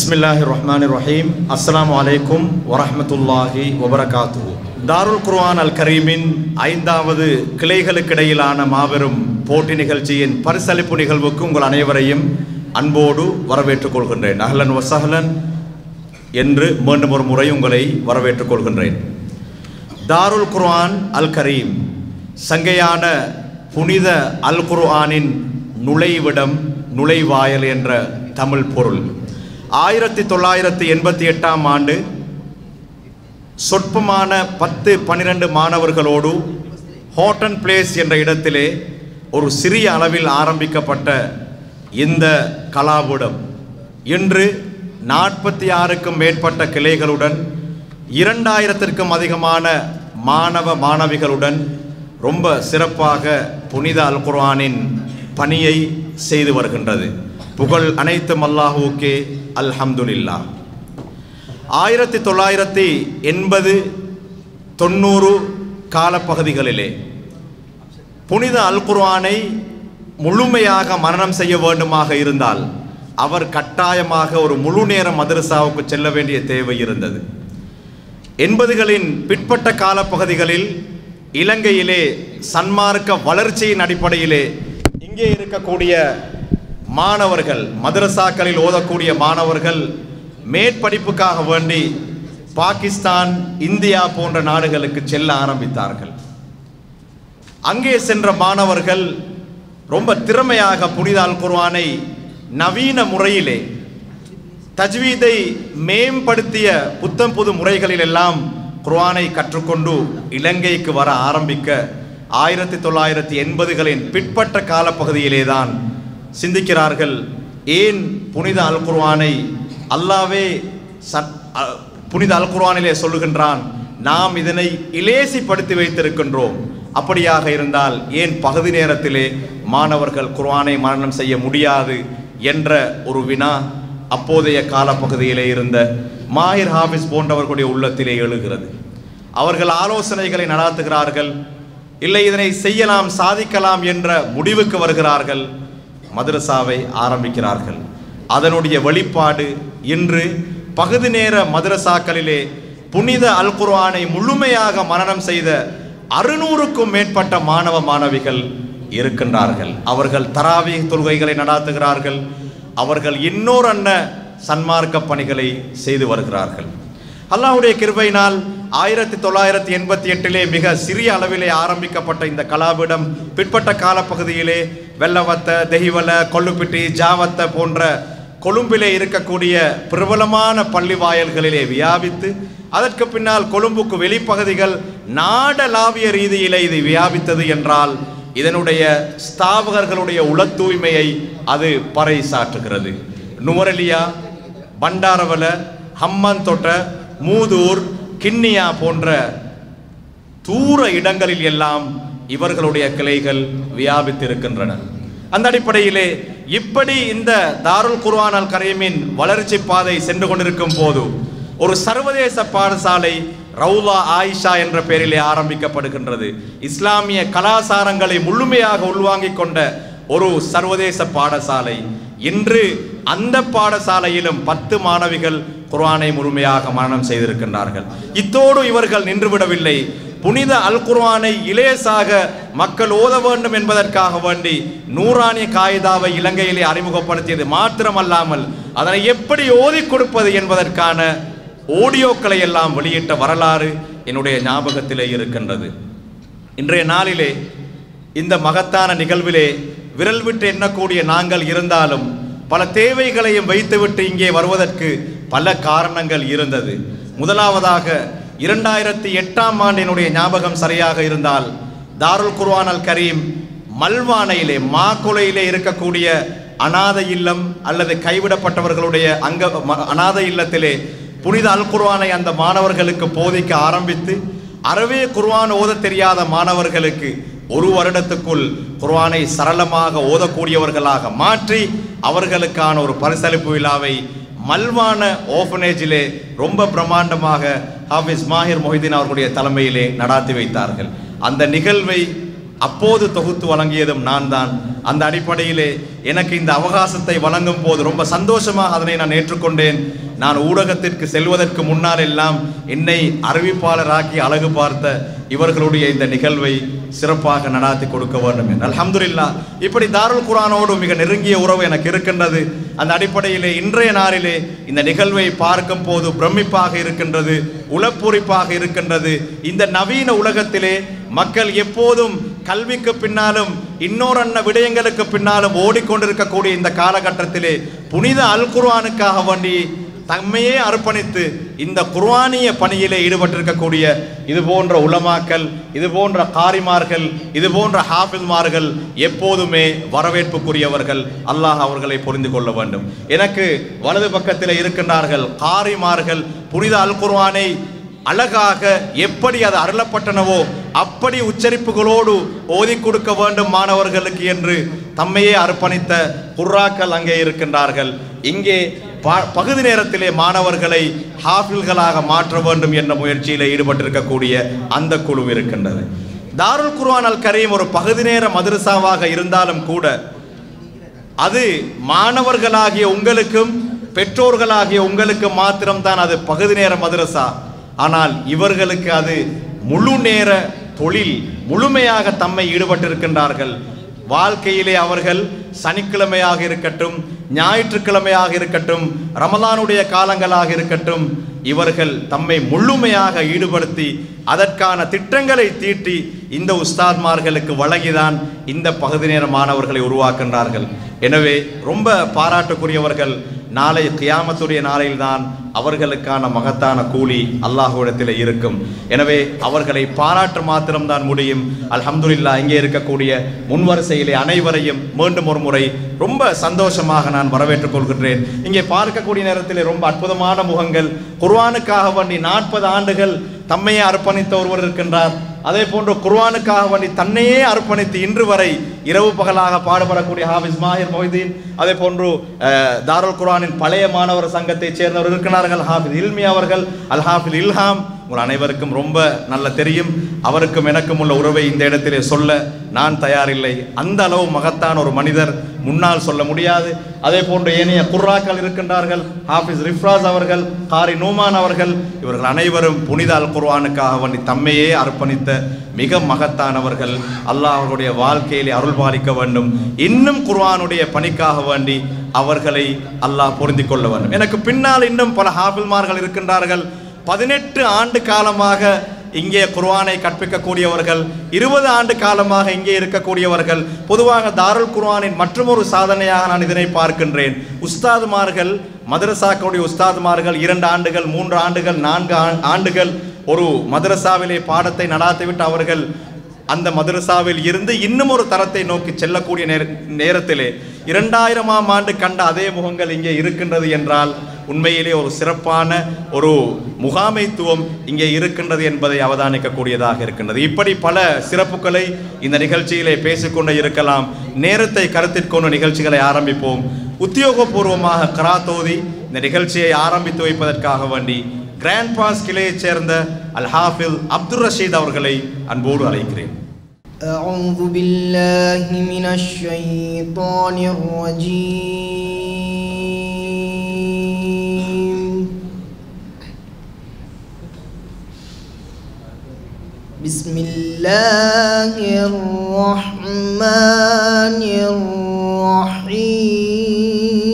Bismillahirrahmanirrahim. Assalamu alaikum warahmatullahi wabarakatuh. தாருல் குர்ஆன் அல் கரீமின் 5வது கிளைகளுக்கிடையிலான மாபெரும் போட்டி நிகழ்ச்சியின் பரிசளிப்பு நிகழ்வுக்கு உங்கள் அனைவரையும் அன்போடு வரவேற்றுக் கொள்கின்றேன். அஹ்லன் வசஹ்லன் என்று மீண்டும் ஒரு முறை உங்களை வரவேற்றுக் கொள்கின்றேன். தாருல் குர்ஆன் அல் கரீம் சங்கையான புனித அல் குர்ஆனின் நுழைவிடம், நுழைவாயல் என்ற தமிழ் பொருள். 1988ஆம் ஆண்டு சொற்பமான 10-12 மாணவர்களோடு ஹோட்டன் பிளேஸ் என்ற இடத்திலே ஒரு சிறிய அளவில் ஆரம்பிக்கப்பட்ட இந்த கலாபூடம் இன்று 46க்கும் மேற்பட்ட கிளைகளுடன் 2000த்திற்கும் அதிகமான மாணவ மாணவிகளுடன் ரொம்ப சிறப்பாக புனித அல் குர்ஆனின் பணியை செய்து வருகின்றது. புகழ் அனைத்தும் அல்லாஹுக்கே, அல்ஹம்துலில்லாஹ். 1980-90 காலப்பகுதிகளிலே புனித அல் குர்ஆனை முழுமையாக மனனம் செய்ய வேண்டுமாக இருந்தால் அவர் கட்டாயமாக ஒரு முழு நேர மதரசாவுக்கு செல்ல வேண்டிய தேவை இருந்தது. 80களின் பிற்பட்ட காலப்பகுதிகளில் இலங்கையிலே சன்மார்க்க வளர்ச்சியின் அடிப்படையிலே இங்கே இருக்கக்கூடிய மாணவர்கள், மதரசாக்களில் ஓதக்கூடிய மாணவர்கள் மேற்படிப்புக்காக வேண்டி பாகிஸ்தான், இந்தியா போன்ற நாடுகளுக்கு செல்ல ஆரம்பித்தார்கள். அங்கே சென்ற மாணவர்கள் ரொம்ப திறமையாக புனித அல் குர்ஆனை நவீன முறையிலே தஜ்வீதை மேம்படுத்திய புத்தம் புது முறைகளில் எல்லாம் குர்ஆனை கற்றுக்கொண்டு இலங்கைக்கு வர ஆரம்பிக்க 1980களின் பிற்பட்ட காலப்பகுதியிலே தான் சிந்திக்கிறார்கள், ஏன் புனித அல் குர்ஆனை அல்லாவே புனித அல் குர்ஆனிலே சொல்லுகின்றான், நாம் இதனை இலேசிப்படுத்தி வைத்திருக்கின்றோம். அப்படியாக இருந்தால் ஏன் பகுதி நேரத்திலே மாணவர்கள் குர்ஆனை மனனம் செய்ய முடியாது என்ற ஒரு வினா அப்போதைய காலப்பகுதியிலே இருந்த மாஹிர் ஹாஃபிஸ் போன்றவர்களுடைய உள்ளத்திலே எழுகிறது. அவர்கள் ஆலோசனைகளை நடாத்துகிறார்கள். இல்லை, இதனை செய்யலாம், சாதிக்கலாம் என்ற முடிவுக்கு வருகிறார்கள். மதரசாவை ஆரம்பிக்கிறார்கள். அதனுடைய வெளிப்பாடு இன்று பகுதி நேர மதரசாக்களிலே புனித அல் குர்ஆனை முழுமையாக மனனம் செய்த 600க்கும் மேற்பட்ட மாணவ மாணவிகள் இருக்கின்றார்கள். அவர்கள் தராவீஹ் தொழுகைகளை நடாத்துகிறார்கள். அவர்கள் இன்னொரு சன்மார்க்க பணிகளை செய்து வருகிறார்கள். அல்லாஹ்வுடைய கிருபையினால் 1988 மிக சிறிய அளவிலே ஆரம்பிக்கப்பட்ட இந்த கலாபீடம் பிற்பட்ட காலப்பகுதியிலே வெள்ளவத்த, தெஹிவல, கொள்ளுப்பிட்டி, ஜாவத்த போன்ற கொழும்பிலே இருக்கக்கூடிய பிரபலமான பள்ளி வாயல்களிலே வியாபித்து, அதற்கு பின்னால் கொழும்புக்கு வெளிப்பகுதிகள் நாடளாவிய ரீதியிலே இது வியாபித்தது என்றால் இதனுடைய ஸ்தாபகர்களுடைய உள தூய்மையை அது பறைசாற்றுகிறது. நுவரெலியா, பண்டாரவல, ஹம்மந்தொட்ட, மூதூர், கிண்ணியா போன்ற தூர இடங்களில் எல்லாம் இவர்களுடைய கிளைகள் வியாபித்திருக்கின்றன. அந்த அடிப்படையிலே இப்படி இந்த தாருல் குர்ஆன் அல் கரீமின் வளர்ச்சி பாதை சென்று கொண்டிருக்கும் போது ஒரு சர்வதேச பாடசாலை ரவுலா ஆயிஷா என்ற பெயரிலே ஆரம்பிக்கப்படுகின்றது. இஸ்லாமிய கலாச்சாரங்களை முழுமையாக உள்வாங்கிக் கொண்ட ஒரு சர்வதேச பாடசாலை. இன்று அந்த பாடசாலையிலும் 10 மாணவிகள் குர்ஆனை முழுமையாக மனனம் செய்திருக்கின்றார்கள். இத்தோடு இவர்கள் நின்றுவிடவில்லை. புனித அல் குர்ஆனை இலேசாக மக்கள் ஓத வேண்டும் என்பதற்காக வேண்டி நூரானிய காயிதாவை இலங்கையிலே அறிமுகப்படுத்தியது மாத்திரமல்லாமல் அதனை எப்படி ஓதி கொடுப்பது என்பதற்கான ஆடியோக்களை எல்லாம் வெளியிட்ட வரலாறு என்னுடைய ஞாபகத்திலே இருக்கின்றது. இன்றைய நாளிலே இந்த மகத்தான நிகழ்விலே விரல் விட்டு எண்ணக்கூடிய நாங்கள் இருந்தாலும் பல தேவைகளையும் வைத்துவிட்டு இங்கே வருவதற்கு பல காரணங்கள் இருந்தது. முதலாவதாக 2008ஆம் ஆண்டு என்னுடைய ஞாபகம் சரியாக இருந்தால் தாருல் குர்ஆன் அல் கரீம் மல்வானையிலே, மாக்குலையிலே இருக்கக்கூடிய அநாதை இல்லம் அல்லது கைவிடப்பட்டவர்களுடைய அநாதை இல்லத்திலே புனித அல் குர்ஆனை அந்த மாணவர்களுக்கு போதிக்க ஆரம்பித்து அறவே குர்ஆன் ஓத தெரியாத மாணவர்களுக்கு ஒரு வருடத்துக்குள் குர்ஆனை சரளமாக ஓதக்கூடியவர்களாக மாற்றி அவர்களுக்கான ஒரு பரிசளிப்பு விழாவை மல்வான ஓஃபனேஜிலே ரொம்ப பிரம்மாண்டமாக ஹாஃபிஸ் மாஹிர் மொஹிதீன் அவர்களுடைய தலைமையிலே நடாத்தி வைத்தார்கள். அந்த நிகழ்வை அப்போது தொகுத்து வழங்கியதும் நான் தான். அந்த அடிப்படையிலே எனக்கு இந்த அவகாசத்தை வழங்கும் போது ரொம்ப சந்தோஷமாக அதனை நான் ஏற்றுக்கொண்டேன். நான் ஊடகத்திற்கு செல்வதற்கு முன்னால் எல்லாம் என்னை அறிவிப்பாளராக்கி அழகு பார்த்த இவர்களுடைய இந்த நிகழ்வை சிறப்பாக நடாத்தி கொடுக்க வேண்டும் என்று அல்ஹம்துலில்லாஹ். இப்படி தாருல் குர்ஆனோடு மிக நெருங்கிய உறவு எனக்கு இருக்கின்றது. அந்த அடிப்படையிலே இன்றைய நாளிலே இந்த நிகழ்வை பார்க்கும் போது பிரமிப்பாக இருக்கின்றது, உளப்பூரிப்பாக இருக்கின்றது. இந்த நவீன உலகத்திலே மக்கள் எப்போதும் கல்விக்கு பின்னாலும் இன்னொரு விடயங்களுக்கு பின்னாலும் ஓடிக்கொண்டிருக்கக்கூடிய இந்த காலகட்டத்திலே புனித அல் குர்ஆனுக்காக வேண்டி தம்மையே அர்ப்பணித்து இந்த குர்ஆனிய பணியிலே ஈடுபட்டிருக்கக்கூடிய இது போன்ற உலமாக்கள், இது போன்ற காரிமார்கள், இது போன்ற ஹாஃபிஸ்மார்கள் எப்போதுமே வரவேற்புக்குரியவர்கள். அல்லாஹ் அவர்களை புரிந்து கொள்ள வேண்டும். எனக்கு வலது பக்கத்தில் இருக்கின்றார்கள் காரிமார்கள். புனித அல் குர்ஆனை அழகாக எப்படி அது அருளப்பட்டனவோ அப்படி உச்சரிப்புகளோடு ஓதி கொடுக்க வேண்டும் மாணவர்களுக்கு என்று தம்மையே அர்ப்பணித்த குர்ராக்கள் அங்கே இருக்கின்றார்கள். இங்கே பகுதி நேரத்திலே மாணவர்களை ஹாஃபில்களாக மாற்ற வேண்டும் என்ற முயற்சியில் ஈடுபட்டிருக்கக்கூடிய அந்த குழு இருக்கின்றது. தாருல் குர்ஆன் அல் கரீம் ஒரு பகுதி நேர மதரசாவாக இருந்தாலும் கூட அது மாணவர்களாகிய உங்களுக்கும் பெற்றோர்களாகிய உங்களுக்கு மாத்திரம்தான் அது பகுதி நேர மதரசா. ஆனால் இவர்களுக்கு அது முழு நேர தொழில், முழுமையாக தம்மை ஈடுபட்டிருக்கின்றார்கள். வாழ்க்கையிலே அவர்கள் சனிக்கிழமையாக இருக்கட்டும், ஞாயிற்றுக்கிழமையாக இருக்கட்டும், ரமலானுடைய காலங்களாக இருக்கட்டும், இவர்கள் தம்மை முழுமையாக ஈடுபடுத்தி அதற்கான திட்டங்களை தீட்டி இந்த உஸ்தாத்மார்களுக்கு வழங்கிதான் இந்த பகுதி நேர மாணவர்களை உருவாக்கின்றார்கள். எனவே ரொம்ப பாராட்டுக்குரியவர்கள். நாளை கியாமத்துடைய நாளையில்தான் அவர்களுக்கான மகத்தான கூலி அல்லாஹ்விடத்தில் இருக்கும். எனவே அவர்களை பாராட்ட மாத்திரம்தான் முடியும். அல்ஹம்துலில்லாஹ். இங்கே இருக்கக்கூடிய முன்வரிசையிலே அனைவரையும் மீண்டும் ஒரு முறை ரொம்ப சந்தோஷமாக நான் வரவேற்றுக் கொள்கின்றேன். இங்கே பார்க்கக்கூடிய நேரத்தில் ரொம்ப அற்புதமான முகங்கள். குர்ஆனுக்காக வேண்டி 40 ஆண்டுகள் தம்மையே அர்ப்பணித்த ஒருவர் இருக்கின்றார். அதே போன்று குர்ஆனுக்காக வேண்டி தன்னையே அர்ப்பணித்து இன்று வரை இரவு பகலாக பாடுபடக்கூடிய ஹாஃபிஸ் மாஹிர் மொஹிதீன், அதே போன்று தாருல் குர்ஆனின் பழைய மாணவர் சங்கத்தைச் சேர்ந்தவர் இருக்கிறார்கள் ஹாஃபிஸ் இல்மி அவர்கள், அல் ஹாஃபிஸ் இல்ஹாம். உங்கள் அனைவருக்கும் ரொம்ப நல்ல தெரியும். அவருக்கும் எனக்கும் உள்ள உறவை இந்த இடத்திலே சொல்ல நான் தயாரில்லை. அந்த அளவு மகத்தான ஒரு மனிதர், முன்னால் சொல்ல முடியாது. அதே போன்று ஏனைய குர்ராக்கள் இருக்கின்றார்கள். ஹாஃபிஸ் ரிஃப்ராஸ் அவர்கள், காரி நூமான் அவர்கள், இவர்கள் அனைவரும் புனித அல் குர்ஆனுக்காக வேண்டி தம்மையே அர்ப்பணித்த மிக மகத்தானவர்கள். அல்லாஹ் அவர்களுடைய வாழ்க்கையிலே அருள் பாலிக்க வேண்டும். இன்னும் குர்ஆனுடைய பணிக்காக வேண்டி அவர்களை அல்லாஹ் பொருந்தி கொள்ள வேண்டும். எனக்கு பின்னால் இன்னும் பல ஹாஃபில்மார்கள் இருக்கின்றார்கள். 18 ஆண்டு காலமாக இங்கே குர்ஆனை கற்பிக்கக்கூடியவர்கள், 20 ஆண்டு காலமாக இங்கே இருக்கக்கூடியவர்கள். பொதுவாக தாருல் குர்ஆனின் மற்றொரு சாதனையாக நான் இதனை பார்க்கின்றேன். உஸ்தாதுமார்கள், மதரசாக்களுடைய உஸ்தாதுமார்கள் 2 ஆண்டுகள், 3 ஆண்டுகள், 4 ஆண்டுகள் ஒரு மதரசாவிலே பாடத்தை நடாத்திவிட்டு அவர்கள் அந்த மதரசாவில் இருந்து இன்னும் ஒரு தரத்தை நோக்கி செல்லக்கூடிய நேரத்திலே 2000ஆம் ஆண்டு கண்ட அதே முகங்கள் இங்கே இருக்கின்றது என்றால் உண்மையிலே ஒரு சிறப்பான ஒரு முகாமைத்துவம் இங்கே இருக்கின்றது என்பதை அவதானிக்கக்கூடியதாக இருக்கின்றது. இப்படி பல சிறப்புகளை இந்த நிகழ்ச்சியிலே பேசிக்கொண்டு இருக்கலாம். நேரத்தை கருத்திற்கொண்டு நிகழ்ச்சிகளை ஆரம்பிப்போம். உத்தியோகபூர்வமாக கராத்தோதி இந்த நிகழ்ச்சியை ஆரம்பித்து வைப்பதற்காக வேண்டி கிராண்ட் பாஸ் கிளையைச் சேர்ந்த அல் ஹாஃபில் அப்துல் ரஷீத் அவர்களை அன்போடு அழைக்கிறேன். أعوذ بالله من الشيطان الرجيم. بسم الله الرحمن الرحيم.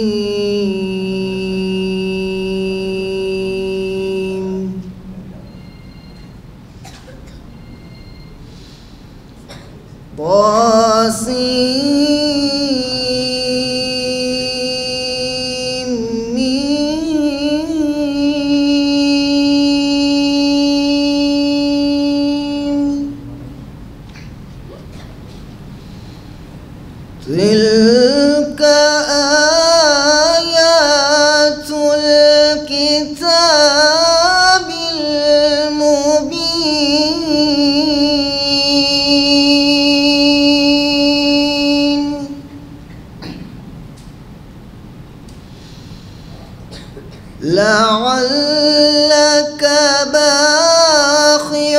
تلك آيات الكتاب المبين. لعلك باخع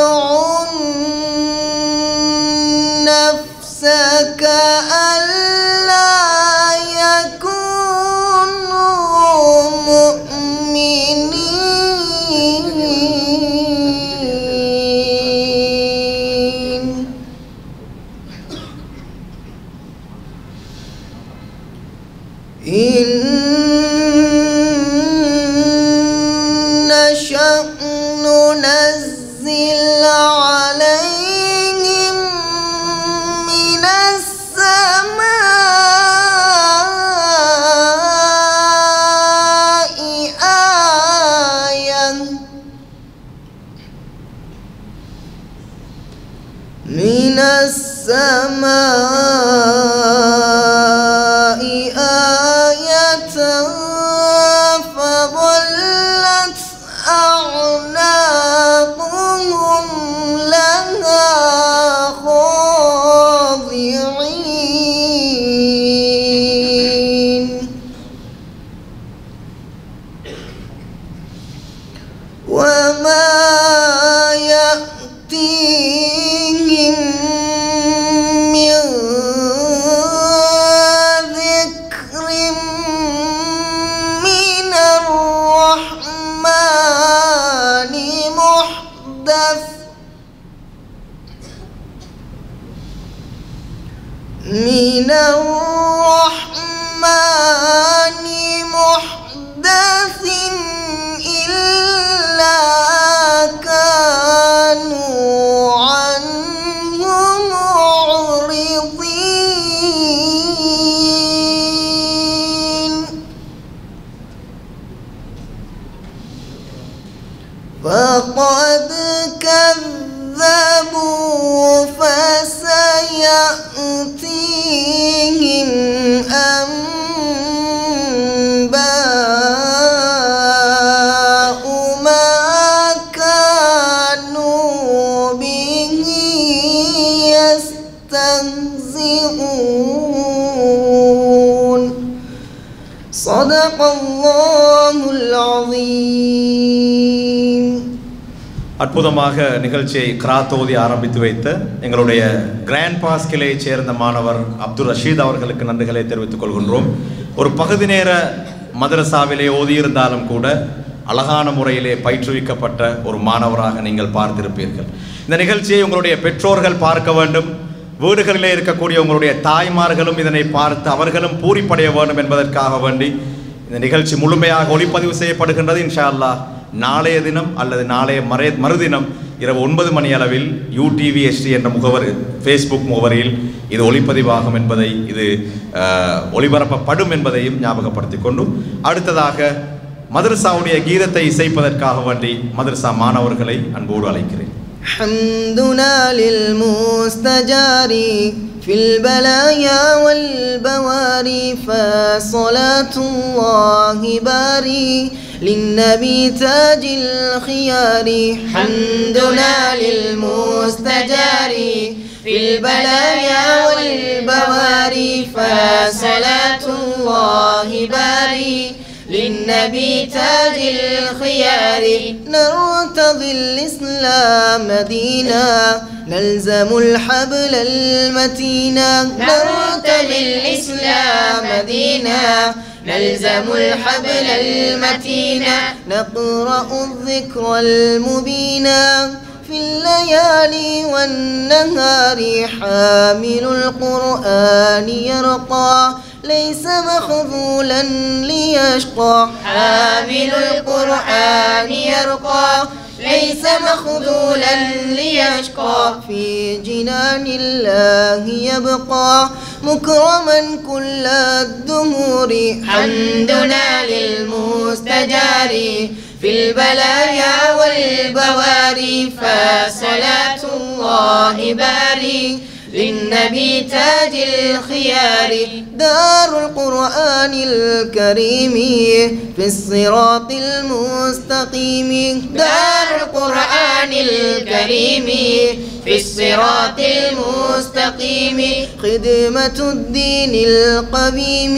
من السماء آية فظلت أعناقهم لها خاضعين وما يأتيهم من ذكر من الرحمن محدث إلا كانوا عنه معرضين فقد كذبوا فسيأتيهم أنباء ما كانوا به يستهزئون صدق الله العظيم. அற்புதமாக நிகழ்ச்சியை கிராத்தோதி ஆரம்பித்து வைத்த எங்களுடைய கிராண்ட் பாஸ் கிளையைச் சேர்ந்த மாணவர் அப்துல் ரஷீத் அவர்களுக்கு நன்றிகளை தெரிவித்துக் கொள்கின்றோம். ஒரு பகுதி நேர மதரசாவிலே ஓதியிருந்தாலும் கூட அழகான முறையிலே பயிற்றுவிக்கப்பட்ட ஒரு மாணவராக நீங்கள் பார்த்திருப்பீர்கள். இந்த நிகழ்ச்சியை உங்களுடைய பெற்றோர்கள் பார்க்க வேண்டும், வீடுகளிலே இருக்கக்கூடிய உங்களுடைய தாய்மார்களும் இதனை பார்த்து அவர்களும் பூரிப்படைய வேண்டும் என்பதற்காக வேண்டி இந்த நிகழ்ச்சி முழுமையாக ஒளிப்பதிவு செய்யப்படுகின்றது. இன்ஷா அல்லாஹ் நாளைய தினம் அல்லது நாளைய மறுதினம் இரவு 9 மணி அளவில் UTVHD என்ற ஃபேஸ்புக் முகவரியில் இது ஒளிப்பதிவாகும் என்பதை, இது ஒளிபரப்பப்படும் என்பதையும் ஞாபகப்படுத்திக் கொண்டு அடுத்ததாக மதரசாவுடைய கீதத்தை இசைப்பதற்காக வேண்டி மதரசா மாணவர்களை அன்போடு அழைக்கிறேன். حمدنا للمستجار في البلايا والبواري فصلاة الله باري للنبي تاج الخيار. حمدنا للمستجار في البلايا والبواري فصلاة الله باري للنبي تاج الخيار. نرتضي الإسلام دينا نلزم الحبل المتينا. نرتضي الإسلام دينا نلزم الحبل المتينا. نقرأ الذكر المبينا في الليالي والنهار. حامل القرآن يرقى ليس مخذولا ليشقى. حامل القرآن يرقى ليس مخذولا ليشقى. في جنان الله يبقى مكرما كل الدهور. حمدنا للمستجار في البلايا والبواري فصلاة الله باري للنبي تاج الخيار. دار القرآن الكريم في الصراط المستقيم. دار القرآن الكريم في الصراط المستقيم. خدمة الدين القويم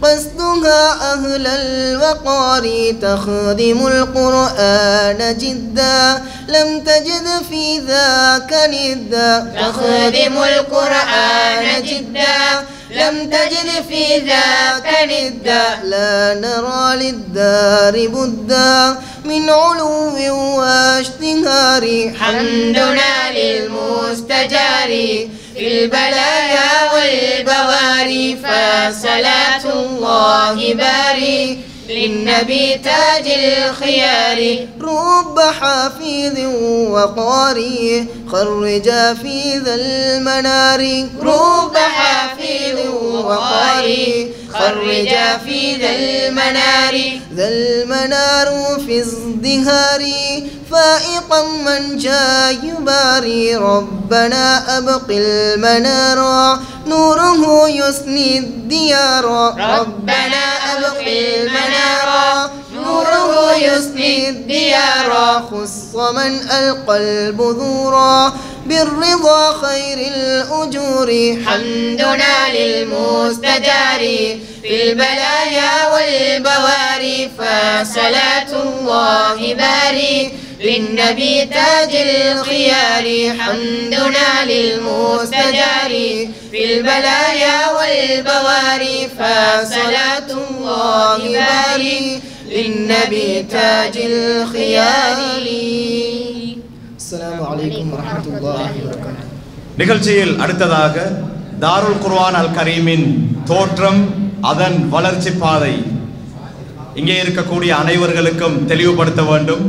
قصدها أهل الوقار. تخدم القرآن جدا لم تجد في ذاك ندا. تخدم القرآن جدا لم تجد في ذاك ندا. لا نرى للدار بدا من علو واشتهار. حمدنا للمستجار في البلايا والبواري فصلاة الله باري للنبي تاج الخيار. رب حافظ وقاري خرج في ذا المنار. رب حافظ وقاري خرج في ذا المنار. ذا المنار في ازدهار فائقا من جاء يباري ربنا أبق المنارا نوره يسني الديار ربنا أبق المنارا نوره يسني الديار خص من ألقى البذورا بالرضا خير الأجور حمدنا للمستجار في البلايا والبواري فصلاة الله باري للنبي تاج الخيار حمدنا للمستجار في البلايا والبواري فصلاة الله باري للنبي تاج الخيار. السلام عليكم ورحمة الله وبركاته. நிகழ்ச்சியில் அடுத்ததாக தாருல் குர்ஆன் அல் கரீமின் தோற்றம், அதன் வளர்ச்சி பாதை இங்கே இருக்கக்கூடிய அனைவர்களுக்கும் தெளிவுபடுத்த வேண்டும்.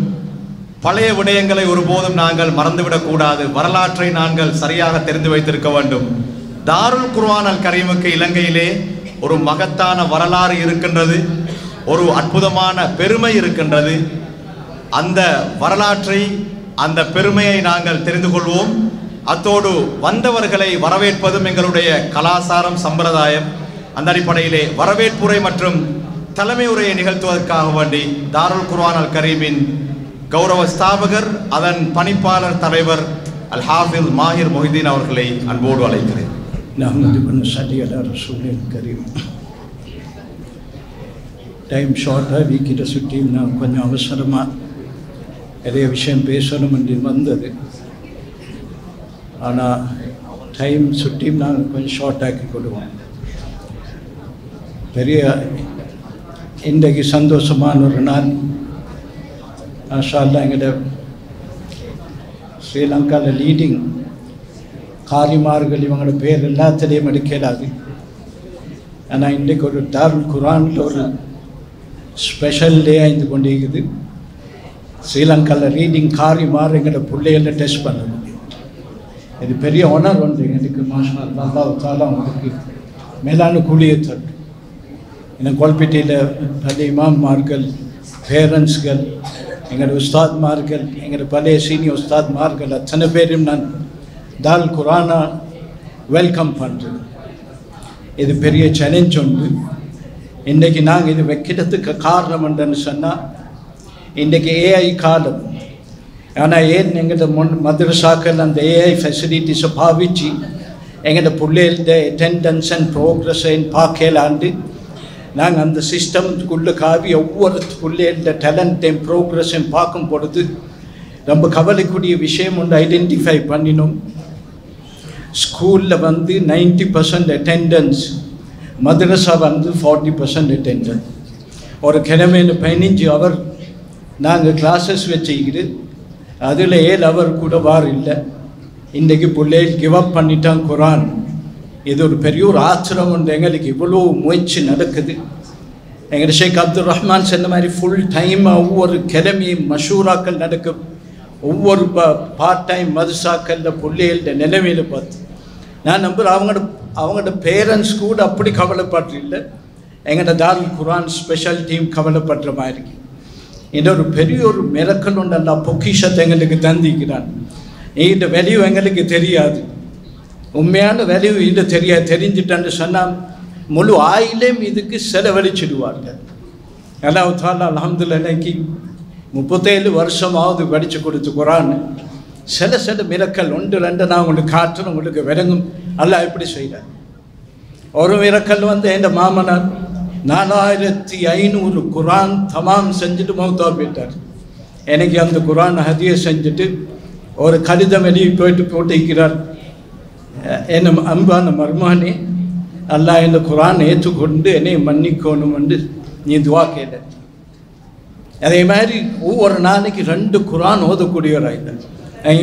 பழைய விடயங்களை ஒருபோதும் நாங்கள் மறந்துவிடக்கூடாது. வரலாற்றை நாங்கள் சரியாக தெரிந்து வைத்திருக்க வேண்டும். தாருல் குர்ஆன் அல் கரீமுக்கு இலங்கையிலே ஒரு மகத்தான வரலாறு இருக்கின்றது, ஒரு அற்புதமான பெருமை இருக்கின்றது. அந்த வரலாற்றை, அந்த பெருமையை நாங்கள் தெரிந்து கொள்வோம். அத்தோடு வந்தவர்களை வரவேற்பதும் எங்களுடைய கலாசாரம், சம்பிரதாயம். அந்த அடிப்படையிலே வரவேற்புரை மற்றும் தலைமை உரையை நிகழ்த்துவதற்காக வேண்டி தாருல் குர்ஆன் அல் கரீமின் கௌரவ ஸ்தாபகர், அதன் பணிப்பாளர் தலைவர் அல் ஹாஃபிஸ் மாஹிர் மொஹிதீன் அவர்களை அன்போடு அழைக்கிறேன். டைம் ஷார்ட்டாக வீக்கிட்ட சுற்றி நான் கொஞ்சம் அவசரமாக நிறைய விஷயம் பேசணும் என்று வந்தது. ஆனால் டைம் சுற்றி நான் கொஞ்சம் ஷார்ட்டாக்கி கொடுவோம். பெரிய இன்றைக்கு சந்தோஷமான ஒரு நாள். மாஷா அல்லாஹ், எங்கள்கிட்ட ஸ்ரீலங்காவில் லீடிங் காரிமார்கள் இவங்களோட பேர் எல்லாத்திலையும் எடுக்கலாது. ஆனால் இன்றைக்கு ஒரு தாருல் குர்ஆனில் ஒரு ஸ்பெஷல் டே ஆய்ந்து கொண்டிருக்குது. ஸ்ரீலங்காவில் ரீடிங் காரிமார் எங்களோட பிள்ளைகளை டெஸ்ட் பண்ண முடியும். இது பெரிய ஒனர் ஒன்று எங்களுக்கு. மாஷா அல்லாஹ், அல்லாஹ் தஆலா உங்களுக்கு மேலான கூலியை தரும். இன்னும் கோல்பேட்டையில் பல இமாம்மார்கள், பேரண்ட்ஸ்கள், எங்களோட உஸ்தாத்மார்கள், எங்களோட பழைய சீனியர் உஸ்தாத்மார்கள் அத்தனை பேரும் நான் தாருல் குர்ஆனை வெல்கம் பண்ணுறேன். இது பெரிய சேலஞ்ச் உண்டு. இன்றைக்கி நாங்கள் இது வைக்கிறதுக்கு காரணம் என்னன்னு சொன்னால், இன்றைக்கி ஏஐ காலம். ஆனால் ஏன் எங்களோட மதரசாக்கள் அந்த ஏஐ ஃபெசிலிட்டிஸை பாவிச்சு எங்களோட பிள்ளைகளோட அட்டெண்டன்ஸ் அண்ட் ப்ரோக்ரஸை பார்க்கலாண்டு நாங்கள் அந்த சிஸ்டம்குள்ளே காவி ஒவ்வொரு பிள்ளைகளோட டேலண்ட்டையும் ப்ரோக்ரஸையும் பார்க்கும் பொழுது ரொம்ப கவலைக்கூடிய விஷயம் ஒன்று ஐடென்டிஃபை பண்ணினோம். ஸ்கூலில் வந்து 90% அட்டெண்டன்ஸ், மதரசா வந்து 40% அட்டெண்டன்ஸ். ஒரு கிழமையில் 15 hour நாங்கள் கிளாஸஸ் வச்சுக்கிட்டு அதில் 7 hour கூட வார் இல்லை. இன்றைக்கு பிள்ளைகள் கிவ் அப் பண்ணிட்டான் குர்ஆன். இது ஒரு பெரிய ஒரு ஆச்சரியம் உண்டு. எங்களுக்கு இவ்வளோ முயற்சி நடக்குது. எங்கள் ஷேக் அப்துல் ரஹ்மான் சொன்ன மாதிரி ஃபுல் டைமாக ஒவ்வொரு கிழமையும் மஷூராக்கள் நடக்கும். ஒவ்வொரு பார்ட் டைம் மதரசாக்களில் பிள்ளைகளோட நிலைமையில் பார்த்து நான் நம்புகிறேன் அவங்களோட பேரண்ட்ஸ் கூட அப்படி கவலைப்பட்டில்லை. எங்களோட தாருல் குர்ஆன் ஸ்பெஷல் டீம் கவலைப்படுற மாதிரி. இன்னொரு பெரிய ஒரு மிரக்கல் உண்டு. அல்லா பொக்கிஷத்தை எங்களுக்கு தந்திக்கிறான். இந்த வேல்யூ எங்களுக்கு தெரியாது. உண்மையான வேல்யூ இது தெரிஞ்சிட்டேன்னு சொன்னால் முழு ஆயிலையும் இதுக்கு செலவழிச்சிடுவார்கள். அல்லாஹ் தஆலா அல்ஹம்துலில்லாஹ் இன்னைக்கு 37 வருஷமாவது படித்து கொடுத்து குர்ஆன். சில மிரக்கல் 1-2 நான் உங்களுக்கு காட்டுறேன், உங்களுக்கு விளங்கும் அல்லாஹ் எப்படி செய்கிறார். ஒரு மிரக்கல் வந்து என் மாமனார் 4500 குர்ஆன் தமாம் செஞ்சுட்டு மௌத்தா போயிட்டார். எனக்கு அந்த குர்ஆன் ஹதியா செஞ்சுட்டு ஒரு கடிதம் வெளியே போட்டிருக்கிறார். என் அன்பான மர்மானே, அல்லாஹ் இந்த குர்ஆன் ஏற்றுக்கொண்டு என்னை மன்னிக்கணும் என்று நீ துவா கேட்ட. அதே மாதிரி ஒவ்வொரு நாளைக்கு 2 குர்ஆன் ஓதக்கூடியவராயிருந்தார்.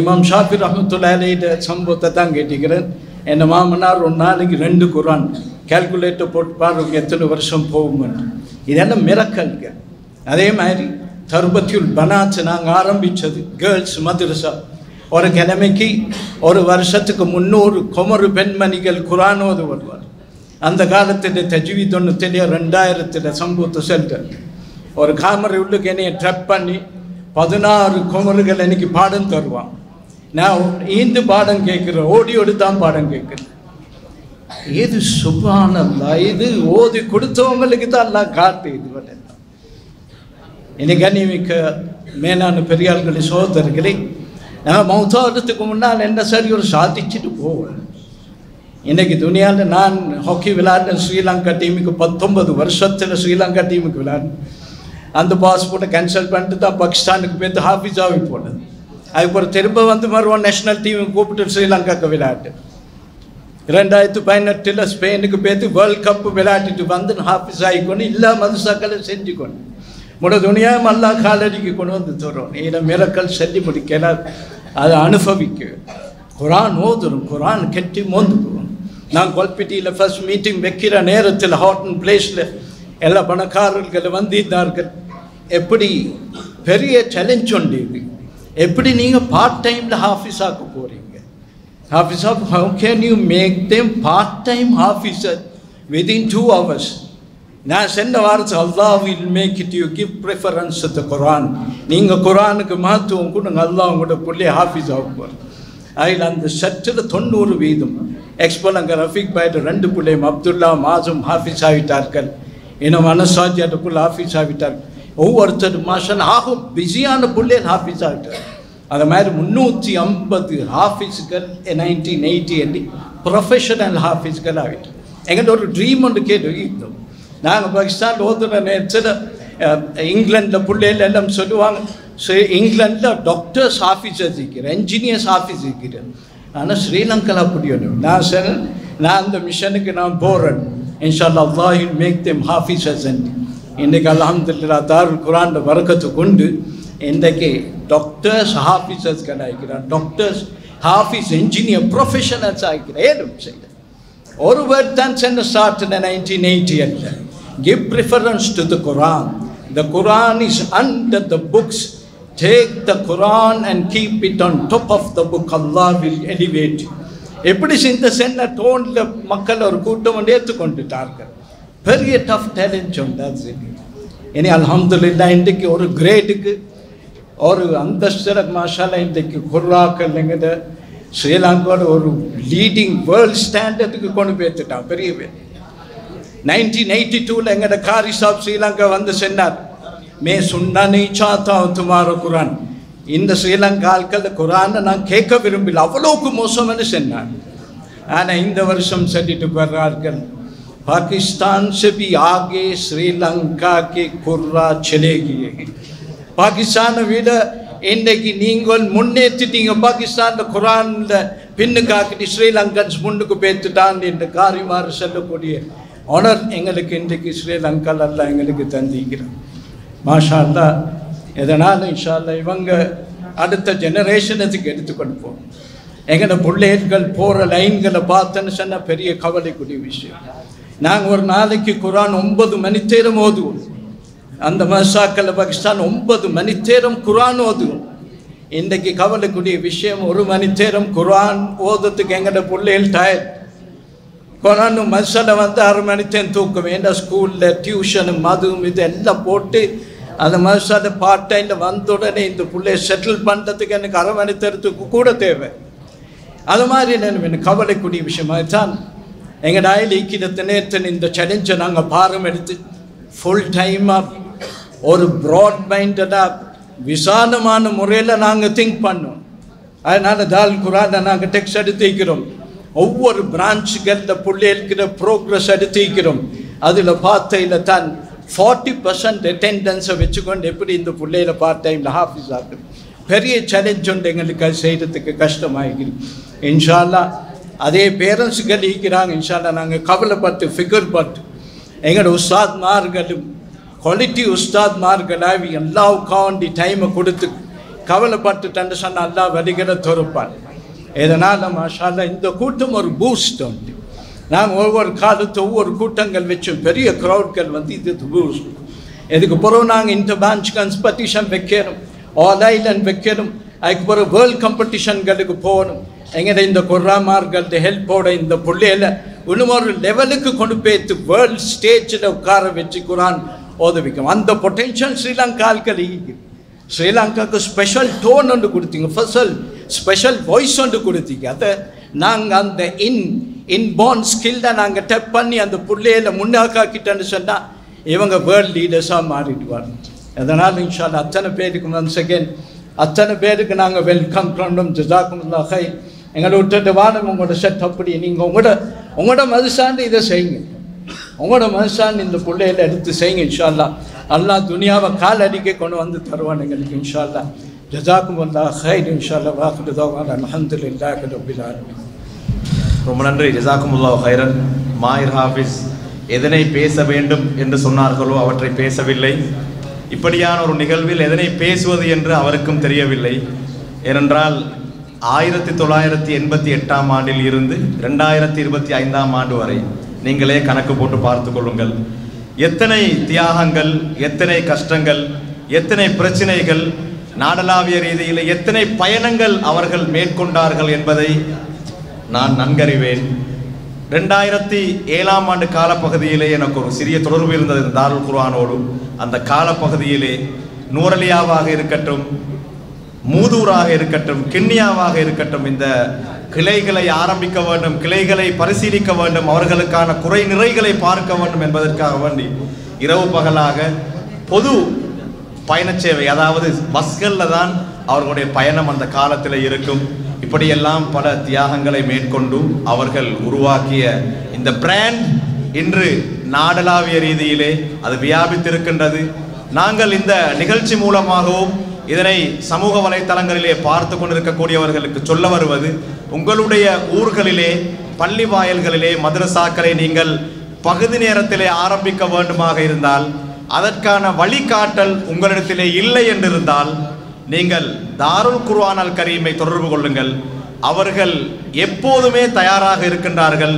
இமாம் ஷாஃபி ரஹ்மத்துல்லாஹி அலைஹி சம்பவத்தை தான் கேட்டிக்கிறேன். என் மாமனார் ஒரு நாளைக்கு 2 குர்ஆன் கேல்குலேட்டர் போட்டு பாருங்க எத்தனை வருஷம் போகுமென்று. இதெல்லாம் மிரக்கல்ங்க. அதே மாதிரி தர்பத்தியுல் பனாத் நாங்கள் ஆரம்பித்தது கேர்ள்ஸ் மதரசா. ஒரு கிழமைக்கு ஒரு வருஷத்துக்கு 300 குமரு பெண்மணிகள் குர்ஆன் ஓத வருவார். அந்த காலத்தில் தஜ்வீத் ஒன்று 2000 சம்பவத்தை செல்றார். ஒரு காமரை உள்ளுக்கு என்னையை ட்ரப் பண்ணி 16 குமர்கள் எனக்கு பாடம் தருவான். நான் இந்த பாடம் கேட்குறேன், ஓடியோடு தான் பாடம் கேட்குறேன். இது சுப்ஹானல்லாஹ், இது ஓதி கொடுத்தவங்களுக்கு தான் எல்லாம் காட்டு. இது வரலாம் இன்னைக்கு கண்ணியமிக்க மேலான பெரியார்களே சகோதரர்களே, நான் மௌத்தாவதுக்கு முன்னால் என்ன சரி ஒரு சாதிச்சுட்டு போவேன். இன்றைக்கி துணியாவில் நான் ஹாக்கி விளையாடினேன். ஸ்ரீலங்கா டீமுக்கு 19 வருஷத்தில் ஸ்ரீலங்கா டீமுக்கு விளையாடினேன். அந்த பாஸ்போர்ட்டை கேன்சல் பண்ணிட்டு தான் பாகிஸ்தானுக்கு போய்த்து ஹாஃபிஸாகி போனது. அதுக்கப்புறம் திரும்ப வந்து மறுவா நேஷனல் டீமுக்கு கூப்பிட்டு ஸ்ரீலங்காவுக்கு விளையாட்டு. 2018 ஸ்பெயினுக்கு போய்த்து வேர்ல்ட் கப்பு விளையாடிட்டு வந்து ஹாஃபிஸ் ஆகிக்கொண்டு எல்லா மதுசாக்களை செஞ்சுக்கொண்டு முட துணியாக அல்லா காலடிக்கு கொண்டு வந்து தரோம். இதை மிரக்கல் சொல்லி முடிக்கல, அதை அனுபவிக்க குரான் ஓதுரும், குரான் கெட்டி மோந்துக்குவோம். நான் கொல்பிட்டியில் ஃபர்ஸ்ட் மீட்டிங் வைக்கிற நேரத்தில் ஹாட்டன் பிளேஸில் எல்லா பணக்காரர்கள் வந்திருந்தார்கள். எப்படி பெரிய சேலஞ்ச் உண்டு இது. எப்படி நீங்கள் பார்ட் டைமில் ஹாஃபிஸாக்க போகிறீங்க? ஹாஃபிஸாக how can you make them part time officer within 2 hours? நான் சென்ற வாரத்தில் அல்லாஹ் will make it you give preference to the Quran. நீங்கள் குரானுக்கு மகத்துவம் கொடுங்க, அல்லாஹ் உங்களோட பிள்ளை ஹாஃபிஸ் ஆக போகிறேன். அதில் அந்த சற்றில் 90% எக்ஸ்போல் அங்கே ரஃபீக் பாய்ட்டு 2 பிள்ளையும் அப்துல்லா மாசும் ஹாஃபிஸ் ஆகிட்டார்கள். இன்னும் மனசாஜியாட்ட புள்ள ஹாஃபிஸ் ஆகிட்டார்கள். ஒவ்வொருத்தரும் மாஷன் ஆகும் பிஸியான பிள்ளைகள் ஹாஃபிஸ் ஆகிட்டார். அது மாதிரி 350 ஹாஃபிஸுகள் 1980 ப்ரொஃபஷனல் ஹாஃபிஸ்கள் ஆகிட்டு. எங்கிட்ட ஒரு ட்ரீம் ஒன்று கேட்டு நாங்கள் பாகிஸ்தான் ஓதுற நேரத்தில் இங்கிலாண்டில் பிள்ளைகள் எல்லாம் சொல்லுவாங்க, இங்கிலாண்டில் டாக்டர்ஸ் ஆஃபீஸர்ஸ் இருக்கிறேன், என்ஜினியர்ஸ் ஆஃபீஸ் இருக்கிறேன். ஆனால் ஸ்ரீலங்காவில் அப்படி ஒன்று நான் சொன்னேன், நான் அந்த மிஷனுக்கு நான் போகிறேன். இன்ஷா அல்லாஹ் அல்லாஹ் will make them ஹாஃபிஸர்ஸ். இன்றைக்கு அல்ஹம்துலில்லாஹ் தாருல் குர்ஆன் வரக்கத்து கொண்டு இன்றைக்கு டாக்டர்ஸ் ஹாஃபிஸர்ஸ் கிடைக்கிறார். டாக்டர்ஸ் ஹாஃபிஸ் என்ஜினியர் ப்ரொஃபஷனல்ஸ் ஆகிக்கிறேன். ஏதும் செய்ய ஒரு வேர்ட் தான் சென்ன start 1980. Give preference to the Quran. The Quran is under the books. Take the Quran and keep it on top of the book. Allah will elevate you. எப்படி இந்த சென்ன டோனில் மக்கள் ஒரு கூட்டம் ஏற்றுக்கொண்டுட்டார்கள். பெரிய டஃப் சேலஞ்ச் உண்டு. இனி அல்ஹம்துலில்லாஹ் இன்றைக்கு ஒரு கிரேடுக்கு ஒரு அந்தஸ்தில் மாஷால்லா இன்றைக்கு குர்ஆக்கள்ங்கிற ஸ்ரீலங்காவோட ஒரு லீடிங் வேர்ல்ட் ஸ்டாண்டர்டுக்கு கொண்டு போய்த்துட்டான் பெரிய பேர். 1982 எங்கட காரி சாப் ஸ்ரீலங்கா வந்து சொன்னார், மே சுன்னா நீ சாத்தா துமாரோ குரான். இந்த ஸ்ரீலங்கா ஆட்கள் குரானை நான் கேட்க விரும்பல, அவ்வளோக்கு மோசம்னு சொன்னார். ஆனால் இந்த வருஷம் சொல்லிட்டு வர்றார்கள், பாகிஸ்தான் से भी आगे श्रीलंका के कुर्रा चलेगी. பாகிஸ்தானை விட இன்றைக்கு நீங்கள் முன்னேற்றிட்டீங்க. பாகிஸ்தானில் குரானில் பின்னுக்காக்கிட்டு ஸ்ரீலங்கன்ஸ் முன்னுக்கு பேத்துட்டான் என்று காரிமாறு சொல்லக்கூடிய ஆனர் எங்களுக்கு இன்றைக்கு ஸ்ரீலங்காவில் எல்லாம் எங்களுக்கு தந்திக்கிறோம். மாஷா அல்லா. எதனால் இன்ஷா அல்லாஹ் இவங்க அடுத்த ஜெனரேஷனுக்கு எடுத்துக்கொண்டு போகும். எங்களோட பிள்ளைகள் போகிற லைன்களை பார்த்தேன்னு சொன்னால் பெரிய கவலைக்குரிய விஷயம். நாங்கள் ஒரு நாளைக்கு குரான் 9 மணி நேரம் ஓதுவோம். அந்த மசாக்கள் பாகிஸ்தான் 9 மணி நேரம் குரான் ஓதுவோம். இன்றைக்கு கவலைக்கூடிய விஷயம், 1 மணி நேரம் குரான் ஓதுறதுக்கு எங்களோட பிள்ளைகள் டயர்ட். குரான் மசாலை வந்து 6 மணி நேரம் தூக்கம். ஏன்னா ஸ்கூலில் டியூஷனு மதுவும் இது எல்லாம் போட்டு அந்த மசாலை பார்ட் டைமில் வந்த உடனே இந்த பிள்ளைய செட்டில் பண்ணுறதுக்கு எனக்கு 1/2 மணி நேரத்துக்கு கூட தேவை. அது மாதிரி எனக்கு கவலைக்கூடிய விஷயமாக தான் எங்கள் ஈக்கிடத்த நேரத்தில் இந்த சேலஞ்சை நாங்கள் பாரம் எடுத்து ஃபுல் டைமாக ஒரு ப்ராட் மைண்டடாக விசாலமான முறையில் நாங்கள் திங்க் பண்ணோம். அதனால் தால் குரானை நாங்கள் டெக்ஸ்ட் எடுத்து வைக்கிறோம். ஒவ்வொரு பிரான்ச்சுகளில் பிள்ளைகளுக்கிற ப்ரோக்ரஸ் எடுத்து வைக்கிறோம். அதில் பார்த்தையில் தான் 40% அட்டெண்டன்ஸை வச்சுக்கொண்டு எப்படி இந்த பிள்ளையில பார்ட் டைமில் ஹாஃபிஸ் ஆகுது. பெரிய சேலஞ்ச் உண்டு எங்களுக்கு, அது செய்கிறதுக்கு கஷ்டமாகிக்குது. இன்ஷா அல்லாஹ் அதே பேரண்ட்ஸுகள் இருக்கிறாங்க. இன்ஷா அல்லாஹ் நாங்கள் கவலைப்பட்டு ஃபிகர் பட்டு எங்களோட உஸ்தாத்மார்களும் குவாலிட்டி உஸ்தாத்மார்களாக எல்லாவுக்காண்டி டைமை கொடுத்து கவலைப்பட்டுட்டு சொன்னால் அல்லா வழிகளை துறப்பான். இதனால் மாஷா அல்லாஹ் இந்த கூட்டம் ஒரு பூஸ்ட் உண்டு. நாங்கள் ஒவ்வொரு காலத்து ஒவ்வொரு கூட்டங்கள் வச்சோம். பெரிய க்ரௌட்கள் வந்து இது பூஸ்ட். இதுக்கு பிறகு நாங்கள் இன்டர் பிரான்ச் காம்படிஷன் வைக்கணும், ஆல் ஐலண்ட் வைக்கணும். அதுக்கு பிறகு வேர்ல்ட் காம்படிஷன்களுக்கு போகணும். எங்கட இந்த குர்ஆன்மார்கள்ட்ட ஹெல்ப்போட இந்த பிள்ளையில இன்னும் ஒரு லெவலுக்கு கொண்டு போய்த்து வேர்ல்ட் ஸ்டேஜில் உட்கார வச்சு குரான் ஓத வைக்கும். அந்த பொட்டென்ஷியல் ஸ்ரீலங்காக்கள் இருக்குது. ஸ்ரீலங்காவுக்கு ஸ்பெஷல் டோன் ஒன்று கொடுத்தீங்க, ஸ்பெஷல் வாய்ஸ் ஒன்று கொடுத்தீங்க. அதை நாங்கள் அந்த இன்பார்ன் ஸ்கில்லை நாங்கள் டெப் பண்ணி அந்த பிள்ளையில முன்னாக்காக்கிட்டேன்னு சொன்னால் இவங்க வேர்ல்ட் லீடர்ஸாக மாறிடுவாங்க. அதனால் இன்ஷா அல்லாஹ் அத்தனை பேருக்கு ஒன்ஸ் அகெயின் அத்தனை பேருக்கு நாங்கள் வெல்கம் பண்ணோம். ஜஸாக்குமுல்லாஹ் ஹைர். எங்களை விட்டுட்டு வானம் உங்களோட செட் அப்படி நீங்கள் உங்களோட மதுசாண்டு இதை செய்யுங்க. உங்களோட மனுஷான் இந்த பிள்ளையில எடுத்து செய்யுங்க. இன்ஷா அல்லாஹ் அல்லாஹ் துனியாவை கால் அடிக்க கொண்டு வந்து தருவான் எங்களுக்கு இன்ஷா அல்லாஹ். ஜஸாக்குமுல்லாஹ் ஹைர். இன்ஷா அல்லாஹ் வாஹிரு தஅவானா அல்ஹம்துலில்லாஹி ரப்பில் ஆலமீன். ரொம்ப நன்றி. ஜஸாக்குமுல்லாஹ் ஹைரன். மாயிர் ஹாஃபிஸ் எதனை பேச வேண்டும் என்று சொன்னார்களோ அவற்றை பேசவில்லை. இப்படியான ஒரு நிகழ்வில் எதனை பேசுவது என்று அவருக்கும் தெரியவில்லை. ஏனென்றால் 1988ஆம் ஆண்டில் இருந்து 2025ஆம் ஆண்டு வரை நீங்களே கணக்கு போட்டு பார்த்து கொள்ளுங்கள். எத்தனை தியாகங்கள், எத்தனை கஷ்டங்கள், எத்தனை பிரச்சனைகள், நாடளாவிய ரீதியில் எத்தனை பயணங்கள் அவர்கள் மேற்கொண்டார்கள் என்பதை நான் நன்கறிவேன். 2007ஆம் ஆண்டு காலப்பகுதியிலே எனக்கு ஒரு சிறிய தொடர்பு இருந்தது தாருல் குர்ஆனோடு. அந்த காலப்பகுதியிலே நூரலியாவாக இருக்கட்டும், மூதூராக இருக்கட்டும், கிண்ணியாவாக இருக்கட்டும், இந்த கிளைகளை ஆரம்பிக்க வேண்டும், கிளைகளை பரிசீலிக்க வேண்டும், அவர்களுக்கான குறை நிறைகளை பார்க்க வேண்டும் என்பதற்காக வேண்டி இரவு பகலாக பொது பயணச்சேவை, அதாவது பஸ்களில் தான் அவர்களுடைய பயணம் அந்த காலத்தில் இருக்கும். இப்படியெல்லாம் பல தியாகங்களை மேற்கொண்டு அவர்கள் உருவாக்கிய இந்த பிராண்ட் இன்று நாடளாவிய ரீதியிலே அது வியாபித்திருக்கின்றது. நாங்கள் இந்த நிகழ்ச்சி மூலமாகவும் இதனை சமூக வலைத்தளங்களிலே பார்த்து கொண்டிருக்கக்கூடியவர்களுக்கு சொல்ல வருவது, உங்களுடைய ஊர்களிலே, பள்ளி வாயல்களிலே, மதரசாக்களை நீங்கள் பகுதி நேரத்திலே ஆரம்பிக்க வேண்டுமாக இருந்தால், அதற்கான வழிகாட்டல் உங்களிடத்திலே இல்லை என்றிருந்தால், நீங்கள் தாருல் குர்ஆன் அல் கரீமை தொடர்பு கொள்ளுங்கள். அவர்கள் எப்போதுமே தயாராக இருக்கின்றார்கள்.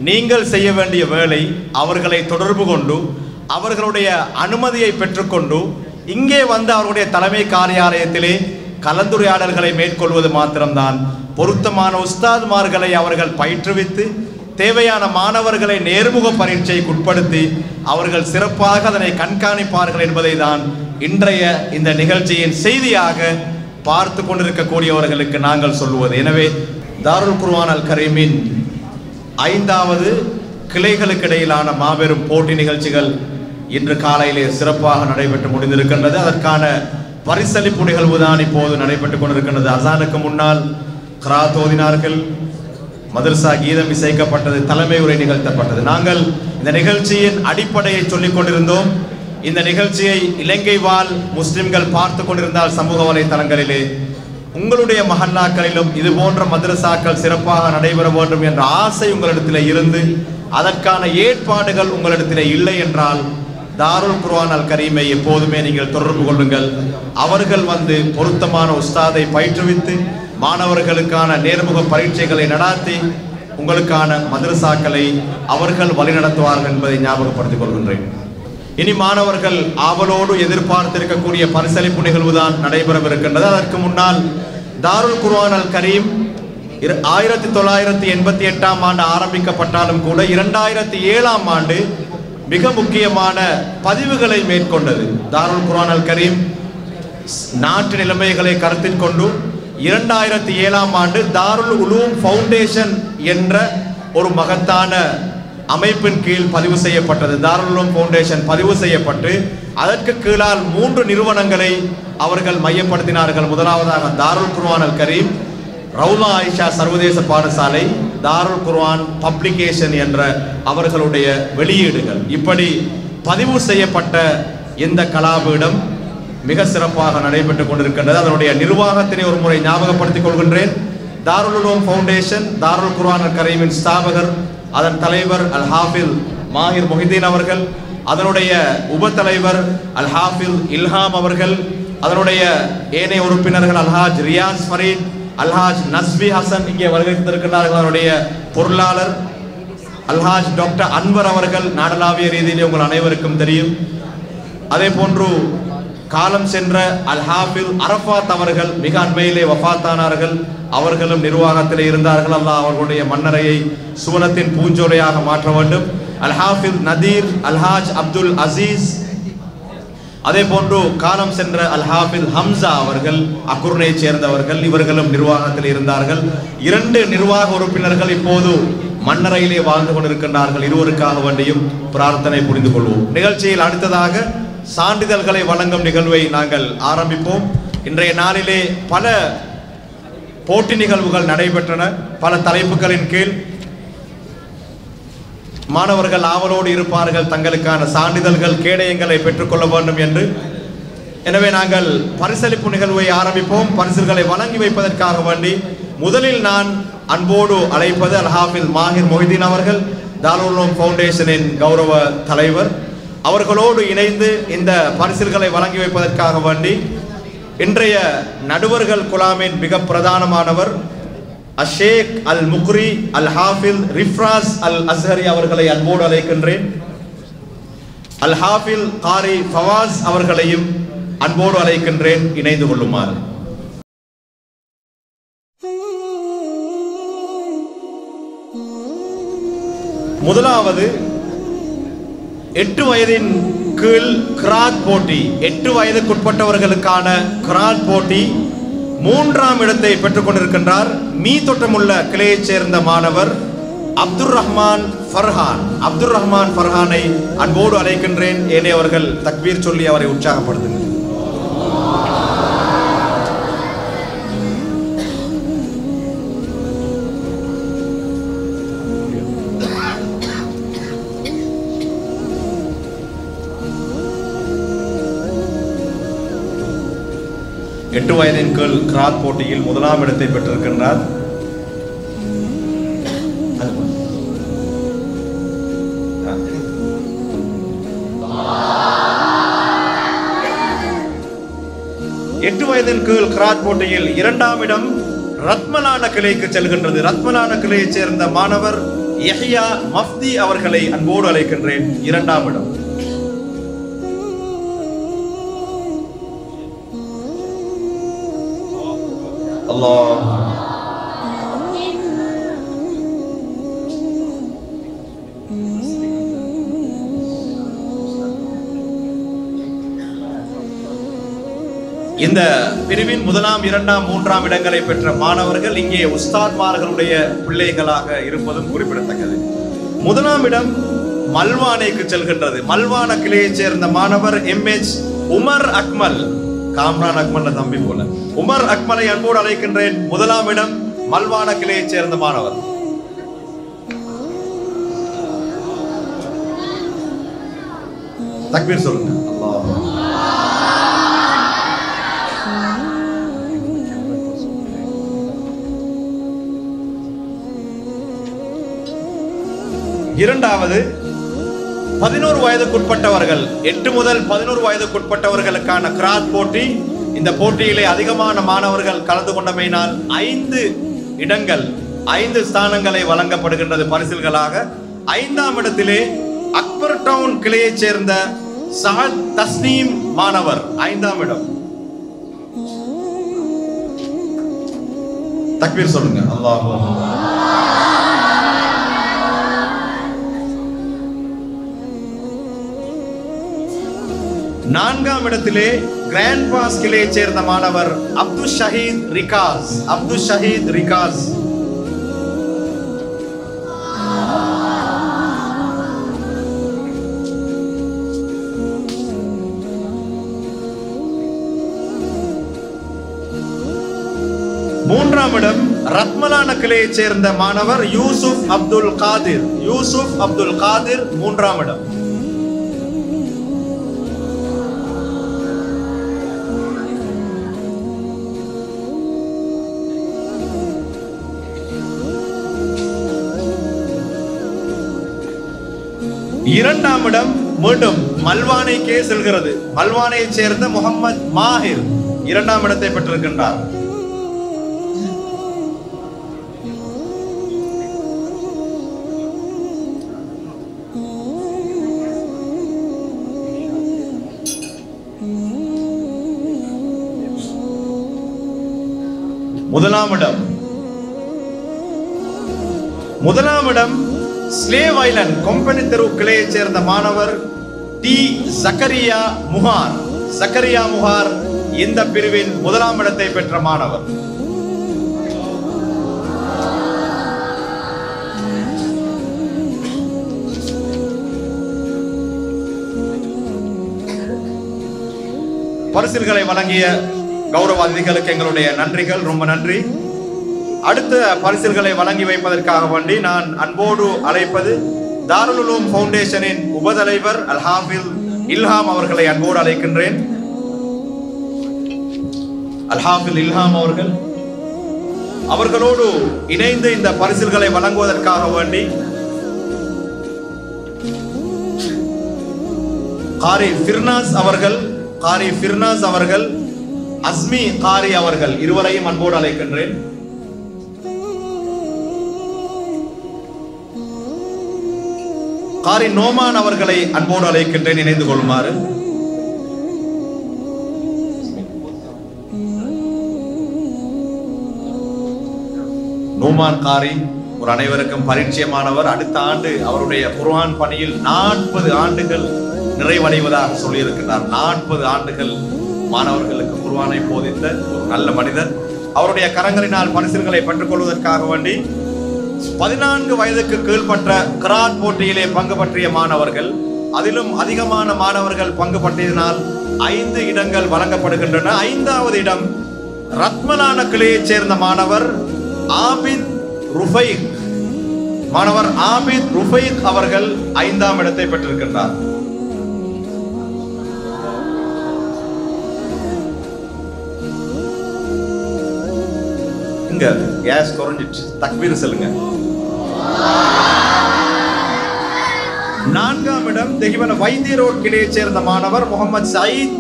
நீங்கள் செய்ய வேண்டிய வேலை அவர்களை தொடர்பு கொண்டு அவர்களுடைய அனுமதியை பெற்றுக்கொண்டு இங்கே வந்து அவர்களுடைய தலைமை காரியாலயத்திலே கலந்துரையாடல்களை மேற்கொள்வது மாத்திரம்தான். பொருத்தமான உஸ்தாத்மார்களை அவர்கள் பயிற்றுவித்து தேவையான மாணவர்களை நேர்முக பரீட்சைக்கு உட்படுத்தி அவர்கள் சிறப்பாக அதனை கண்காணிப்பார்கள் என்பதை தான் இன்றைய இந்த நிகழ்ச்சியின் செய்தியாக பார்த்து கொண்டிருக்கக்கூடியவர்களுக்கு நாங்கள் சொல்லுவது. எனவே தாருல் குர்ஆன் அல் கரீமின் 5வது கிளைகளுக்கு இடையிலான மாபெரும் போட்டி நிகழ்ச்சிகள் இன்று காலையிலே சிறப்பாக நடைபெற்று முடிந்திருக்கின்றது. அதற்கான பரிசளிப்பு நிகழ்வு தான் இப்போது நடைபெற்றுக் கொண்டிருக்கின்றது. அசானுக்கு முன்னால் கிராத் ஓதினார்கள், மதரசா கீதம் இசைக்கப்பட்டது, தலைமை உரை நிகழ்த்தப்பட்டது. நாங்கள் இந்த நிகழ்ச்சியின் அடிப்படையை சொல்லிக் கொண்டிருந்தோம். இந்த நிகழ்ச்சியை இலங்கை வாழ் முஸ்லிம்கள் பார்த்து கொண்டிருந்தால் சமூக வலைத்தளங்களிலே உங்களுடைய மஹல்லாக்களிலும் இது போன்ற மதரசாக்கள் சிறப்பாக நடைபெற வேண்டும் என்ற ஆசை உங்களிடத்தில் இருந்து அதற்கான ஏற்பாடுகள் உங்களிடத்தில் இல்லை என்றால் தாருல் குர்ஆன் அல் கரீமை எப்போதுமே நீங்கள் தொடர்பு கொள்ளுங்கள். அவர்கள் வந்து பொருத்தமான உஸ்தாதை பயிற்றுவித்து மாணவர்களுக்கான நேர்முக பரீட்சைகளை நடாத்தி உங்களுக்கான மதரசாக்களை அவர்கள் வழிநடத்துவார்கள் என்பதை ஞாபகப்படுத்திக் கொள்கின்றேன். இனி மாணவர்கள் ஆவலோடு எதிர்பார்த்திருக்கக்கூடிய பரிசளிப்பு நிகழ்வுதான் நடைபெறவிருக்கின்றது. அதற்கு முன்னால் தாருல் குர்ஆன் அல் கரீம் 1988ஆம் ஆண்டு ஆரம்பிக்கப்பட்டாலும் கூட 2007ஆம் ஆண்டு மிக முக்கியமான பதிவுகளை மேற்கொண்டது. தாருல் குர்ஆன் அல் கரீம் நாட்டு நிலைமைகளை கருத்தில் கொண்டு 2007ஆம் ஆண்டு தாருல் உலூம் ஃபவுண்டேஷன் என்ற ஒரு மகத்தான அமைப்பின் கீழ் பதிவு செய்யப்பட்டது. தாருல் உலூம் ஃபவுண்டேஷன் பதிவு செய்யப்பட்டு அதற்கு கீழால் 3 நிறுவனங்களை அவர்கள் மையப்படுத்தினார்கள். முதலாவதாக தாருல் குர்ஆன் அல் கரீம், ரவுலா ஆயிஷா சர்வதேச பாடசாலை, தாருல் குர்ஆன் பப்ளிகேஷன் என்ற அவர்களுடைய வெளியீடுகள். இப்படி பதிவு செய்யப்பட்ட இந்த கலாபீடம் மிக சிறப்பாக நடைபெற்றுக் கொண்டிருக்கின்றது. அதனுடைய நிர்வாகத்தினை ஒரு முறை ஞாபகப்படுத்திக் கொள்கின்றேன். தாருல் உலூம் ஃபவுண்டேஷன் தாருல் குர்ஆன் அல் கரீமின் ஸ்தாபகர், அதன் தலைவர் அல் ஹாஃபில் மாஹிர் முஹிதீன் அவர்கள், அதனுடைய உப தலைவர் அல் ஹாஃபில் இல்ஹாம் அவர்கள், அதனுடைய ஏனைய உறுப்பினர்கள் அல்ஹாஜ் ரியாஸ் ஃபரீத், அல்ஹாஜ் நஸ்பி ஹசன் இங்கே வருகின்றிருக்கிறார்கள். அதனுடைய பொருளாளர் அல்ஹாஜ் டாக்டர் அன்வர் அவர்கள் நாடளாவிய ரீதியிலே உங்கள் அனைவருக்கும் தெரியும். அதே போன்று காலம் சென்ற அல் ஹாஃபில் அரஃபாத் அவர்கள் மிக அண்மையிலே வஃபாத்தானார்கள். அவர்களும் நிர்வாகத்தில் இருந்தார்கள். அல்லாஹ் அவர்களுடைய மன்னரையை சுவனத்தின் பூஞ்சோலையாக மாற்ற வேண்டும். அல் ஹாஃபில் நதீர், அல்ஹாஜ் அப்துல் அசீஸ், அதே போன்று காலம் சென்ற அல்-ஹாஃபிஸ் ஹம்சா அவர்கள் அக்குர்னை சேர்ந்தவர்கள், இவர்களும் நிர்வாகத்தில் இருந்தார்கள். 2 நிர்வாக உறுப்பினர்கள் இப்போது மண்ணறையிலே வாழ்ந்து கொண்டிருக்கின்றார்கள். இருவருக்காக வேண்டியும் பிரார்த்தனை புரிந்து கொள்வோம். நிகழ்ச்சியில் அடுத்ததாக சான்றிதழ்களை வழங்கும் நிகழ்வை நாங்கள் ஆரம்பிப்போம். இன்றைய நாளிலே பல போட்டி நிகழ்வுகள் நடைபெற்றன. பல தலைப்புகளின் கீழ் மாணவர்கள் ஆவலோடு இருப்பார்கள் தங்களுக்கான சான்றிதழ்கள் கேடயங்களை பெற்றுக்கொள்ள வேண்டும் என்று. எனவே நாங்கள் பரிசளிப்பு நிகழ்வை ஆரம்பிப்போம். பரிசுகளை வழங்கி வைப்பதற்காக வேண்டி முதலில் நான் அன்போடு அழைப்பது அல்-ஹாஃபிஸ் மாஹிர் மொஹிதீன் அவர்கள், தாருல் உலூம் ஃபவுண்டேஷனின் கௌரவ தலைவர். அவர்களோடு இணைந்து இந்த பரிசுகளை வழங்கி வைப்பதற்காக வேண்டி இன்றைய நடுவர்கள் குழாமின் மிக பிரதானமானவர் அஷேக் அல் முக்ரி அல்-ஹாஃபிஸ் ரிஃப்ராஸ் அல்-அஸ்ஹரி அவர்களை அன்போடு அழைக்கின்றேன். அல்-ஹாஃபிஸ் காரி ஃபவாஸ் அவர்களையும் அன்போடு அழைக்கின்றேன், இணைந்து கொள்ளுமாறு. முதலாவது 8 வயதின் கீழ் கிராத் போட்டி, 8 வயதுக்குட்பட்டவர்களுக்கான கிராத் போட்டி 3ஆம் இடத்தை பெற்றுக் கொண்டிருக்கின்றார். மீ தொட்டமுள்ள கிளையைச் சேர்ந்த மாணவர் அப்துர் ரஹ்மான் ஃபர்ஹான். அப்துர் ரஹ்மான் ஃபர்ஹானை அன்போடு அழைக்கின்றேன். ஏனையவர்கள் தக்பீர் சொல்லி அவரை உற்சாகப்படுத்துங்கள். எட்டு வயதின் கீழ் கிராத் போட்டியில் 1ஆம் இடத்தை பெற்றிருக்கின்றார். எட்டு வயதின் கீழ் கிராத் போட்டியில் 2ஆம் இடம் ரத்மலான கிளைக்கு செல்கின்றது. ரத்மலான கிளையைச் சேர்ந்த மாணவர் யஹ்யா மஃப்தி அவர்களை அன்போடு அழைக்கின்றேன். 2ஆம் இடம். அல்லாஹ். இந்த பிரிவின் 1ஆம் 2ஆம் 3ஆம் இடங்களை பெற்ற மாணவர்கள் இங்கே உஸ்தாத்மார்களுடைய பிள்ளைகளாக இருப்பதும் குறிப்பிடத்தக்கது. 1ஆம் இடம் மல்வானைக்கு செல்கின்றது. மல்வான கிளையைச் சேர்ந்த மாணவர் MH உமர் அக்மல், காம்ரான் அக்மல் தம்பி போல உமர் அக்மலை அன்போடு அழைக்கின்றேன். 1ஆம் இடம் மல்வான கிளையைச் சேர்ந்த மாணவர். தக்பீர் சொல்லுங்க. அல்லாஹ். இரண்டாவது 11 வயதுக்குட்பட்டவர்கள், 8 முதல் 11 வயதுக்குட்பட்டவர்களுக்கான கிராத் போட்டி. இந்த போட்டியிலே அதிகமான மாணவர்கள் கலந்து கொண்டமையினால் 5 இடங்கள், 5 ஸ்தானங்களை வழங்கப்படுகின்றது பரிசில்களாக. 5ஆம் இடத்திலே அக்பர் டவுன் கிளையைச் சேர்ந்த சஹத் தஸ்னீம் மாணவர், 5ஆம் இடம். தக்பீர் சொல்லுங்க. அல்லாஹ். 4ஆம் இடத்திலே கிராண்ட் பாஸ் கிளையைச் சேர்ந்த மாணவர் அப்துல் ஷஹீத் ரிகாஸ். அப்துல் ஷஹீத் ரிகாஸ். மூன்றாம் இடம் ரத்மலான கிளையைச் சேர்ந்த மாணவர் யூசுப் அப்துல் காதிர். யூசுப் அப்துல் காதிர் 3ஆம் இடம். இரண்டாம் இடம் மீண்டும் மல்வானைக்கே செல்கிறது. மல்வானையை சேர்ந்த முகமது மாஹிர் 2ஆம் இடத்தை பெற்றிருக்கின்றார். முதலாம் இடம் ஸ்லேவ் ஐலண்ட் கம்பெனி தெரு கிளையைச் சேர்ந்த மாணவர் டி ஜக்கரியா முஹார் சக்கரியா முகார் இந்த பிரிவின் முதலாம் இடத்தை பெற்ற மாணவர். பரிசுகளை வழங்கிய கௌரவ அதிதிகளுக்கு எங்களுடைய நன்றிகள், ரொம்ப நன்றி. அடுத்த பரிசுகளை வழங்கி வைப்பதற்காக வேண்டி நான் அன்போடு அழைப்பது தாருல் உலூம் ஃபவுண்டேஷனின் உபதலைவர் அல்-ஹாஃபில் இல்ஹாம் அவர்களை அன்போடு அழைக்கின்றேன். அல்-ஹாஃபில் இல்ஹாம் அவர்களோடு இணைந்து இந்த பரிசுகளை வழங்குவதற்காக வேண்டி காரி ஃபிர்னாஸ் அவர்கள் அஸ்மி காரி அவர்கள் இருவரையும் அன்போடு அழைக்கின்றேன். காரி நோமான் அவர்களை அன்போடு அழைக்கின்றேன் இணைந்து கொள்ளுமாறு. நோமான் காரி ஒரு அனைவருக்கும் பரிச்சயமானவர். அடுத்த ஆண்டு அவருடைய குர்ஆன் பணியில் 40 ஆண்டுகள் நிறைவடைவதாக சொல்லியிருக்கிறார். 40 ஆண்டுகள் மாணவர்களுக்கு குர்ஆனை போதித்த ஒரு நல்ல மனிதர். அவருடைய கரங்களினால் பரிசுகளை பெற்றுக் கொள்வதற்காக வேண்டி 14 வயதுக்கு கீழ்பட்ட கிராத் போட்டியிலே பங்கு பற்றிய மாணவர்கள், அதிலும் அதிகமான மாணவர்கள் பங்கு பற்றியதனால் 5 இடங்கள் வழங்கப்படுகின்றன. 5வது இடம் ரத்மலான கிளையைச் சேர்ந்த மாணவர் ஆபித் ருஃபைக் அவர்கள் 5ஆம் இடத்தை பெற்றிருக்கின்றார். இங்க கேஸ் குறைஞ்சிட்டு தக்பீர் சொல்லுங்க. 4ஆம் இடம் தெகிவன வைத்திய ரோட் கிளையைச் சேர்ந்த மாணவர் முகமது சயீத்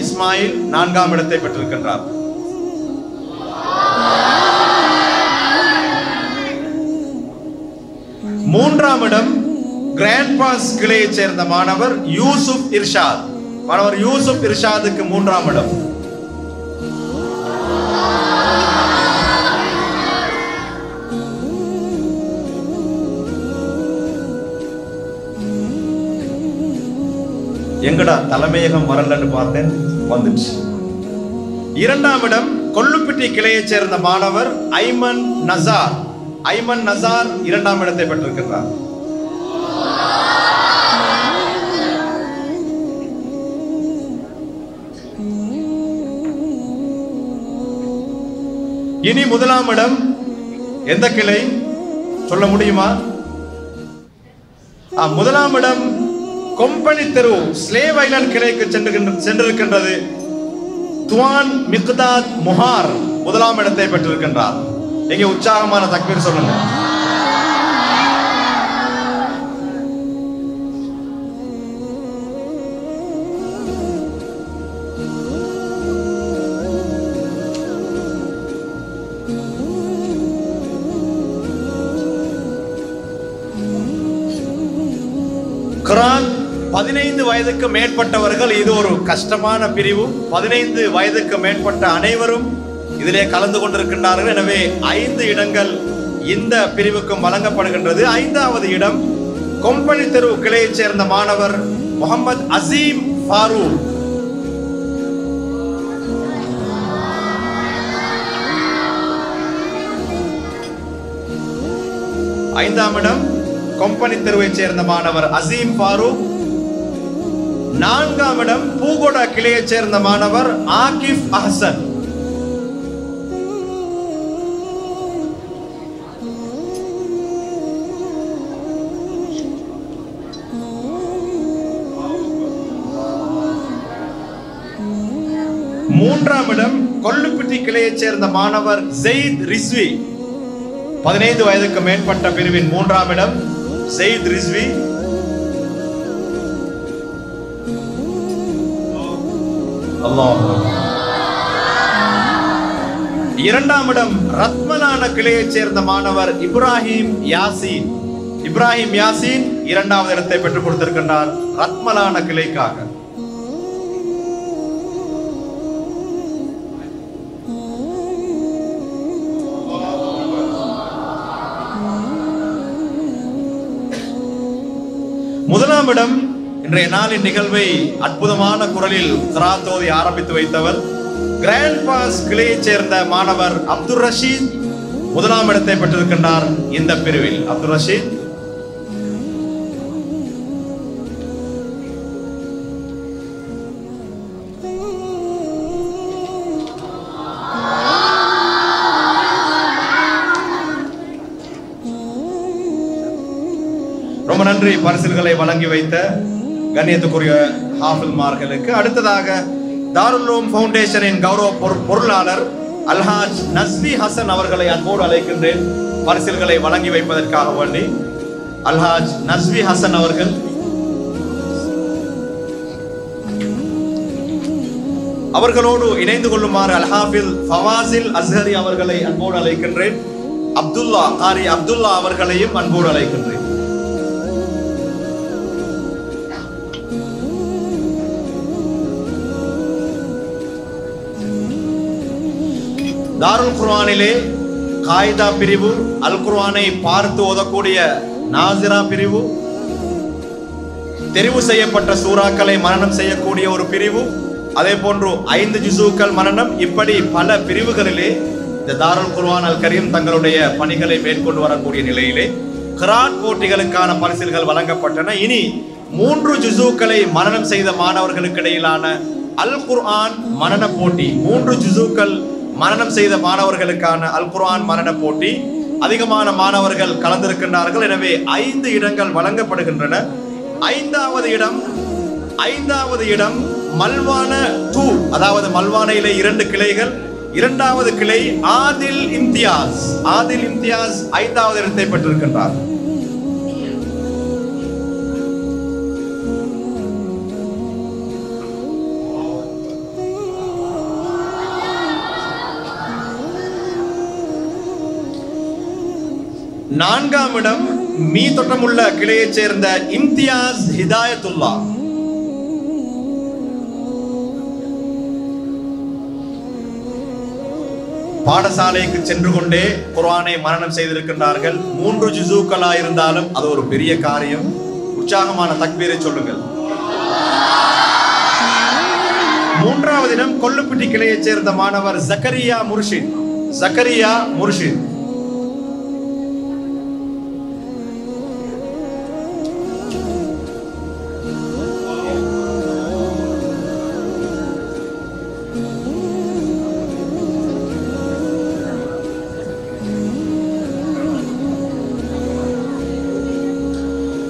இஸ்மாயில் 4ஆம் இடத்தை பெற்றிருக்கின்றார். 3ஆம் இடம் கிராண்ட் பாஸ் கிளையைச் சேர்ந்த மாணவர் யூசுப் இர்ஷாதுக்கு 3ஆம் இடம். 'எங்கடா தலைமையகம் வரலன்னு பார்த்தேன், வந்துச்சு. 2ஆம் இடம் கொல்லுப்பிட்டி கிளையைச் சேர்ந்த மாணவர் ஐமன் நசார் 2ஆம் இடத்தை பெற்றிருக்கிறார். 1ஆம் இடம் எந்த கிளை சொல்ல முடியுமா? 1ஆம் இடம் கொம்பனி தெரு ஸ்லேவ் ஐலண்ட் கிளைக்கு சென்றிருக்கின்றது. துவான் மிக்தாத் முஹார் 1ஆம் இடத்தை பெற்றிருக்கின்றார். நீங்க உற்சாகமான தக்பீர் சொல்லுங்க. குர்ஆன் 15 வயதுக்கு மேற்பட்டவர்கள், இது ஒரு கஷ்டமான பிரிவு. 15 வயதுக்கு மேற்பட்ட அனைவரும் இதிலே கலந்து கொண்டிருக்கின்றார்கள். எனவே 5 இடங்கள் இந்த பிரிவுக்கும் வழங்கப்படுகின்றது. 5வது இடம் கொம்பனி தெரு கிளையைச் சேர்ந்த மாணவர் முகமது அசீம் ஃபாரூக். 5ஆம் இடம் கொம்பனி தெருவைச் சேர்ந்த மாணவர் அசீம் ஃபாரூக். 4ஆம் இடம் பூகோடா கிளையைச் சேர்ந்த மாணவர் ஆகிப் அஹ்சன். 3ஆம் இடம் கொல்லுப்பிட்டி கிளையைச் சேர்ந்த மாணவர் ஜெயித் ரிஸ்வி. 15 வயதுக்கு மேற்பட்ட பிரிவின் 3ஆம் இடம் ஜெயித் ரிஸ்வி. 2ஆம் இடம் ரத்மலான கிளையைச் சேர்ந்த மாணவர் இப்ராஹிம் யாசீன். 2வது இடத்தை பெற்றுக் கொடுத்திருக்கின்றார் ரத்மலான கிளைக்காக. 1ஆம் இடம் இன்றைய நாளின் நிகழ்வை அற்புதமான குரலில் கிராத்தோதி ஆரம்பித்து வைத்தவர் கிராண்ட் பாஸ் கிளையைச் சேர்ந்த மாணவர் அப்துல் ரஷீத் முதலாம் இடத்தை பெற்றிருக்கின்றார். இந்த பிரிவில் அப்துல் ரஷீத் ரொம்ப நன்றி. பரிசுகளை வழங்கி வைத்த கண்ணியத்துக்குரிய ஹாஃபில்மார்களுக்கு. அடுத்ததாக தாருல் உலூம் ஃபவுண்டேஷனின் கௌரவ பொருளாளர் அல்ஹாஜ் நஸ்வி ஹசன் அவர்களை அன்போடு அழைக்கின்றேன். பரிசுகளை வழங்கி வைப்பதற்காக வேண்டி அல்ஹாஜ் நஸ்வி ஹசன் அவர்கள் அவர்களோடு இணைந்து கொள்ளுமாறு அல்ஹாஃபில் ஃபவாசில் அஸ்ஹரி அவர்களை அன்போடு அழைக்கின்றேன். அப்துல்லா அவர்களையும் அன்போடு அழைக்கின்றேன். தாருல் குர்ஆனிலே காயிதா பிரிவு, அல் குர்ஆனை பார்த்து ஓதக்கூடிய நாசிரா பிரிவு, தெரிவு செய்யப்பட்ட சூறாக்களை மனனம் செய்யக்கூடிய ஒரு பிரிவு, அதே போன்று 5 ஜுஸூக்கள் மனனம், இப்படி பல பிரிவுகளிலே இந்த தாருல் குர்ஆன் அல் கரீம் தங்களுடைய பணிகளை மேற்கொண்டு வரக்கூடிய நிலையிலே கிராத் போட்டிகளுக்கான பரிசுகள் வழங்கப்பட்டன. இனி 3 ஜுஸூக்களை மனனம் செய்த மாணவர்களுக்கு இடையிலான அல் குர்ஆன் மனன போட்டி, 3 ஜுஸூக்கள் மனனம் செய்த மாணவர்களுக்கான அல் குர்ஆன் மனன போட்டி. அதிகமான மாணவர்கள் கலந்திருக்கின்றார்கள். எனவே 5 இடங்கள் வழங்கப்படுகின்றன. ஐந்தாவது இடம் மல்வான 2, அதாவது மல்வானையிலே 2 கிளைகள். 2வது கிளை ஆதில் இம்தியாஸ் 5வது இடத்தை பெற்றிருக்கின்றார். நான்காம் இடம் மீ தொட்டமுள்ள கிளையைச் சேர்ந்த இம்தியாஸ் ஹிதாயத்துல்லா. பாடசாலைக்கு சென்று கொண்டே குர்ஆனை மனனம் செய்திருக்கின்றார்கள். 3 ஜுஸூக்களா இருந்தாலும் அது ஒரு பெரிய காரியம். உற்சாகமான தக்பீரை சொல்லுங்கள். 3வது இடம் கொல்லுப்பிட்டி கிளையைச் சேர்ந்த மாணவர் ஜக்கரியா முர்ஷித்.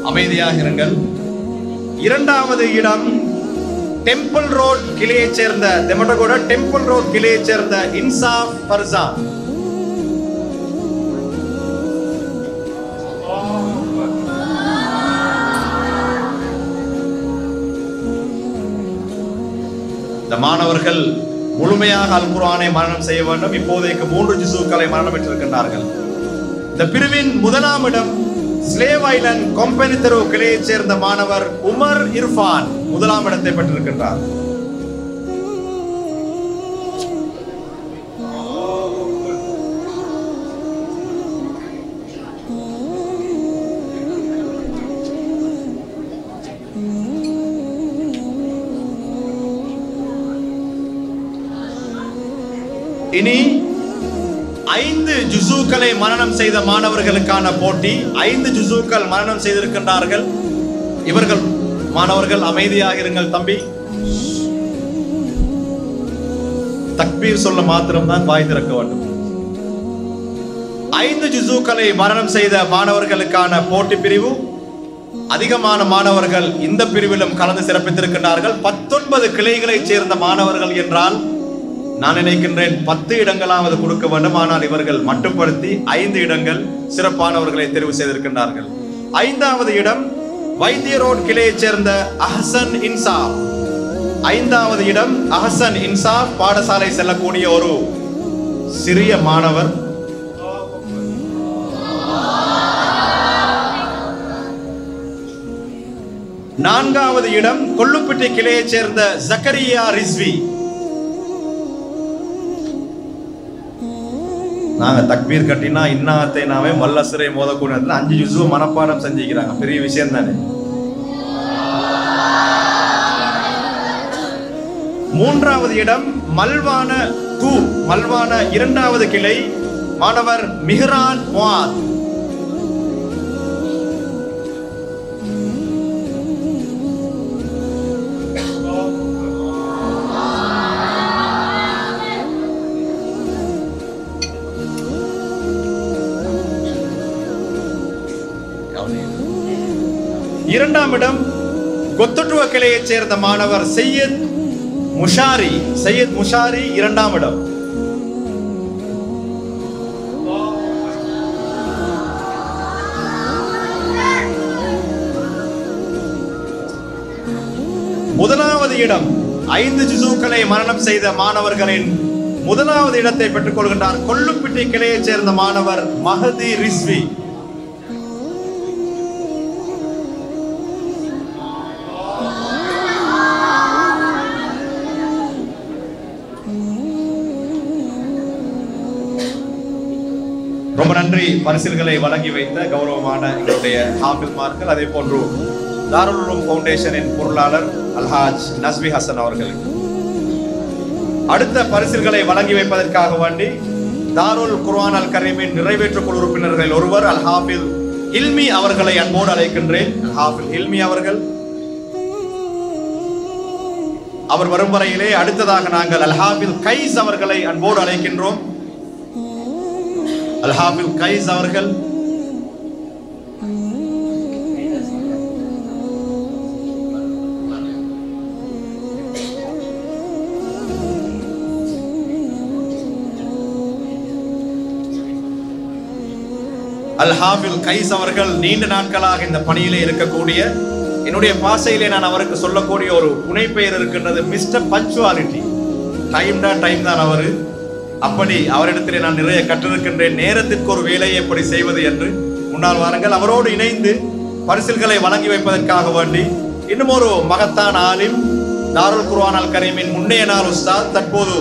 அமைதியாக இருங்கள். 2வது இடம் டெம்பிள் ரோட் கிளையைச் சேர்ந்த தெமட்டகோட டெம்பிள் ரோட் கிளையைச் சேர்ந்த இன்சாஃப் ஃபர்சான். இந்த மாணவர்கள் முழுமையாக அல் குர்ஆனை மனனம் செய்ய வேண்டும். இப்போதைக்கு 3 ஜுஸூக்களை மனனம் பெற்றிருக்கின்றார்கள். இந்த பிரிவின் 1ஆம் இடம் ஸ்லேவ் ஐலண்ட் கம்பெனி தெரு கிளையைச் சேர்ந்த மாணவர் உமர் இர்ஃபான் 1ஆம் இடத்தை பெற்றிருக்கின்றார். இனி 5 ஜுஸூக்களை மனனம் செய்த மாணவர்களுக்கான போட்டி. 5 ஜுஸூக்கள் மனனம் செய்திருக்கின்றார்கள். இவர்கள் மாணவர்கள் அமைதியாக இருங்கள் தம்பி. தக்பீர் சொல்ல மாத்திரம்தான் வாய் திறக்க வேண்டும். 5 ஜுஸூக்களை மனனம் செய்த மாணவர்களுக்கான போட்டி பிரிவு. அதிகமான மாணவர்கள் இந்த பிரிவிலும் கலந்து சிறப்பித்திருக்கின்றார்கள். 19 கிளைகளைச் சேர்ந்த மாணவர்கள் என்றால் நான் நினைக்கின்றேன் 10 இடங்களாவது கொடுக்க வேண்டும். ஆனால் இவர்கள் மட்டுப்படுத்தி 5 இடங்கள் சிறப்பானவர்களை தெரிவு செய்திருக்கின்றார்கள். 5வது இடம் வைத்திய ரோட் கிளையைச் சேர்ந்த அஹ்சன் இன்சாஃப். 5வது இடம் அஹ்சன் இன்சாஃப் பாடசாலை செல்லக்கூடிய ஒரு சிறிய மாணவர். நான்காவது இடம் கொல்லுப்பிட்டி கிளையைச் சேர்ந்த ஜக்கரியா ரிஸ்வி. நாங்க தக்பீர் கட்டினா இன்னாத்தை நாவே வல்லசரை மோதக்கூடிய 5 ஜுஸு மனப்பாடம் செஞ்சுக்கிறாங்க. பெரிய விஷயம் தானே. மூன்றாவது இடம் மல்வான கு மல்வான இரண்டாவது கிளை மாணவர் மிஹ்ரான் முஆத். இரண்டாம் இடம் கொத்தட்டுவ கிளையைச் சேர்ந்த மாணவர் சையத் முஷாரி இரண்டாம் இடம். முதலாவது இடம் 5 ஜுசூக்களை மரணம் செய்த மாணவர்களின் முதலாவது இடத்தை பெற்றுக் கொள்கின்றார் கொல்லுப்பிட்டி கிளையைச் சேர்ந்த மாணவர் மஹதி ரிஸ்வி. ரொம்ப நன்றி பரிசுகளை வழங்கி வைத்த கௌரவமான எங்களுடைய ஹாஃபில்மார்கள், அதே போன்று தாருல் உலூம் ஃபவுண்டேஷனின் பொருளாளர் அல்ஹாஜ் நஸ்வி ஹசன் அவர்களுக்கு. அடுத்த பரிசுகளை வழங்கி வைப்பதற்காக வேண்டி தாருல் குர்ஆன் அல் கரீமின் நிறைவேற்று குழு உறுப்பினர்கள் ஒருவர் அல் ஹாஃபில் இல்மி அவர்களை அன்போடு அழைக்கின்றேன். அல் ஹாஃபில் இல்மி அவர்கள் அவர் வரும் வரையிலே அடுத்ததாக நாங்கள் அல் ஹாஃபில் கைஸ் அவர்களை அன்போடு அழைக்கின்றோம். அல் ஹாஃபில் கைஸ் அவர்கள் அல் ஹாஃபில் கைஸ் அவர்கள் நீண்ட நாட்களாக இந்த பணியிலே இருக்கக்கூடிய, என்னுடைய பாசையிலே நான் அவருக்கு சொல்லக்கூடிய ஒரு புனைப்பெயர் இருக்கின்றது, மிஸ்டர் பஞ்சுவாலிட்டி. டைம் தான் அவரு. அப்படி அவரிடத்திலே நான் நிறைய கற்றிருக்கின்றேன், நேரத்திற்கு ஒரு வேலையை எப்படி செய்வது என்று. முன்னாள் வாரங்கள் அவரோடு இணைந்து பரிசில்களை வழங்கி வைப்பதற்காக வேண்டி இன்னும் ஒரு மகத்தான ஆலிம், தாருல் குர்ஆன் அல் கரீமின் முன்னைய நாள் உஸ்தாத், தற்போது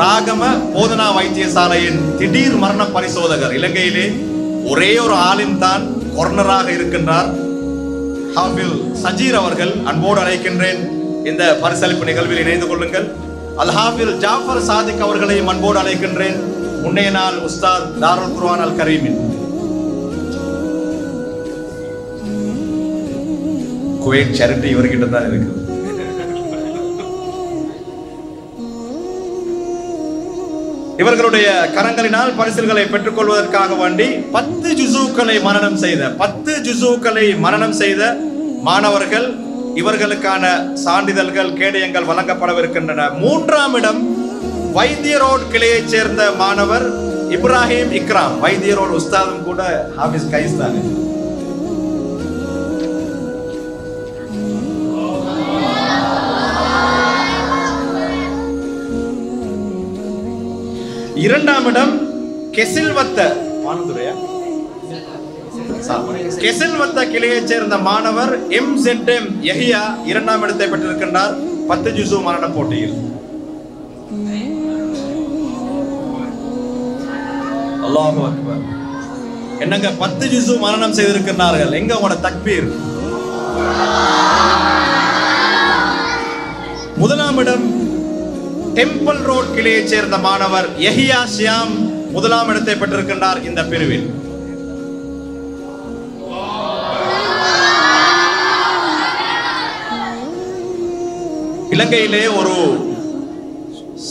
ராகம போதனா வைத்தியசாலையின் திடீர் மரண பரிசோதகர், இலங்கையிலே ஒரே ஒரு ஆலிம் தான் கொர்னராக இருக்கின்றார், ஹாஃபில் சஜீர் அவர்கள் அன்போடு அழைக்கின்றேன். இந்த பரிசளிப்பு நிகழ்வில் இணைந்து கொள்ளுங்கள். அல் ஹாஃபில் ஜாஃபர் சாதிக் அவர்களையும் அன்போடு அழைக்கின்றேன், முன்னைய நாள் உஸ்தாத் தாருல் குர்ஆன் அல் கரீமின். குவைத் சேரிட்டி இவர்கிட்ட தான் இருக்கு. இவர்களுடைய கரங்களினால் பரிசுகளை பெற்றுக் கொள்வதற்காக வேண்டி 10 ஜுசூக்களை மரணம் செய்த மாணவர்கள், இவர்களுக்கான சான்றிதழ்கள் கேடயங்கள் வழங்கப்படவிருக்கின்றன. மூன்றாம் இடம் வைத்திய ரோட் கிளையைச் சேர்ந்த மாணவர் இப்ராஹிம் இக்ராம். வைத்திய ரோட் உஸ்தாதும் கூட ஹாஃபிஸ் கைஸ் தான். இரண்டாம் இடம் கெசில்வத்த கிளையைச் சேர்ந்த மாணவர் MZM யஹியா இரண்டாம் இடத்தை பெற்றிருக்கின்றார் 10 ஜுசு மரண போட்டியில். அல்லாஹு அக்பர். என்னங்க 10 ஜுசு மரணம் செய்திருக்கிறார்கள், எங்க உங்களோட தக்பீர்? முதலாம் இடம் டெம்பிள் ரோட் கிளையைச் சேர்ந்த மாணவர் யஹியா ஷியாம் முதலாம் இடத்தை பெற்றிருக்கின்றார் இந்த பிரிவில். இலங்கையிலே ஒரு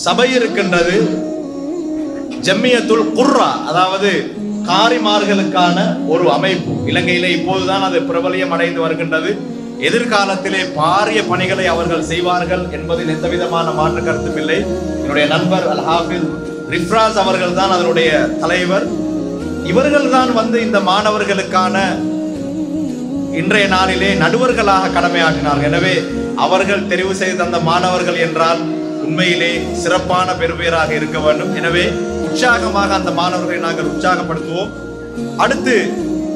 சபை இருக்கின்றது, ஜம்மியத்துல் குர்ரா, அதாவது காரிமார்களுக்கான ஒரு அமைப்பு. இலங்கையிலே இப்போதுதான் அது பிரபலியம் அடைந்து வருகின்றது. எதிர்காலத்திலே பாரிய பணிகளை அவர்கள் செய்வார்கள் என்பதில் எந்த விதமான மாற்று கருத்தும் இல்லை. என்னுடைய நண்பர் அல் ஹாஃபில் ரிஃப்ராஸ் அவர்கள் தான் அதனுடைய தலைவர். இவர்கள் தான் வந்து இந்த மாணவர்களுக்கான இன்றைய நாளிலே நடுவர்களாக கடமையாற்றினார்கள். எனவே அவர்கள் தெரிவு செய்து தந்த மாணவர்கள் என்றால் உண்மையிலே சிறப்பான பெருமையாக இருக்க வேண்டும். எனவே உற்சாகமாக அந்த மாணவர்களை நாங்கள் உற்சாகப்படுத்துவோம். அடுத்து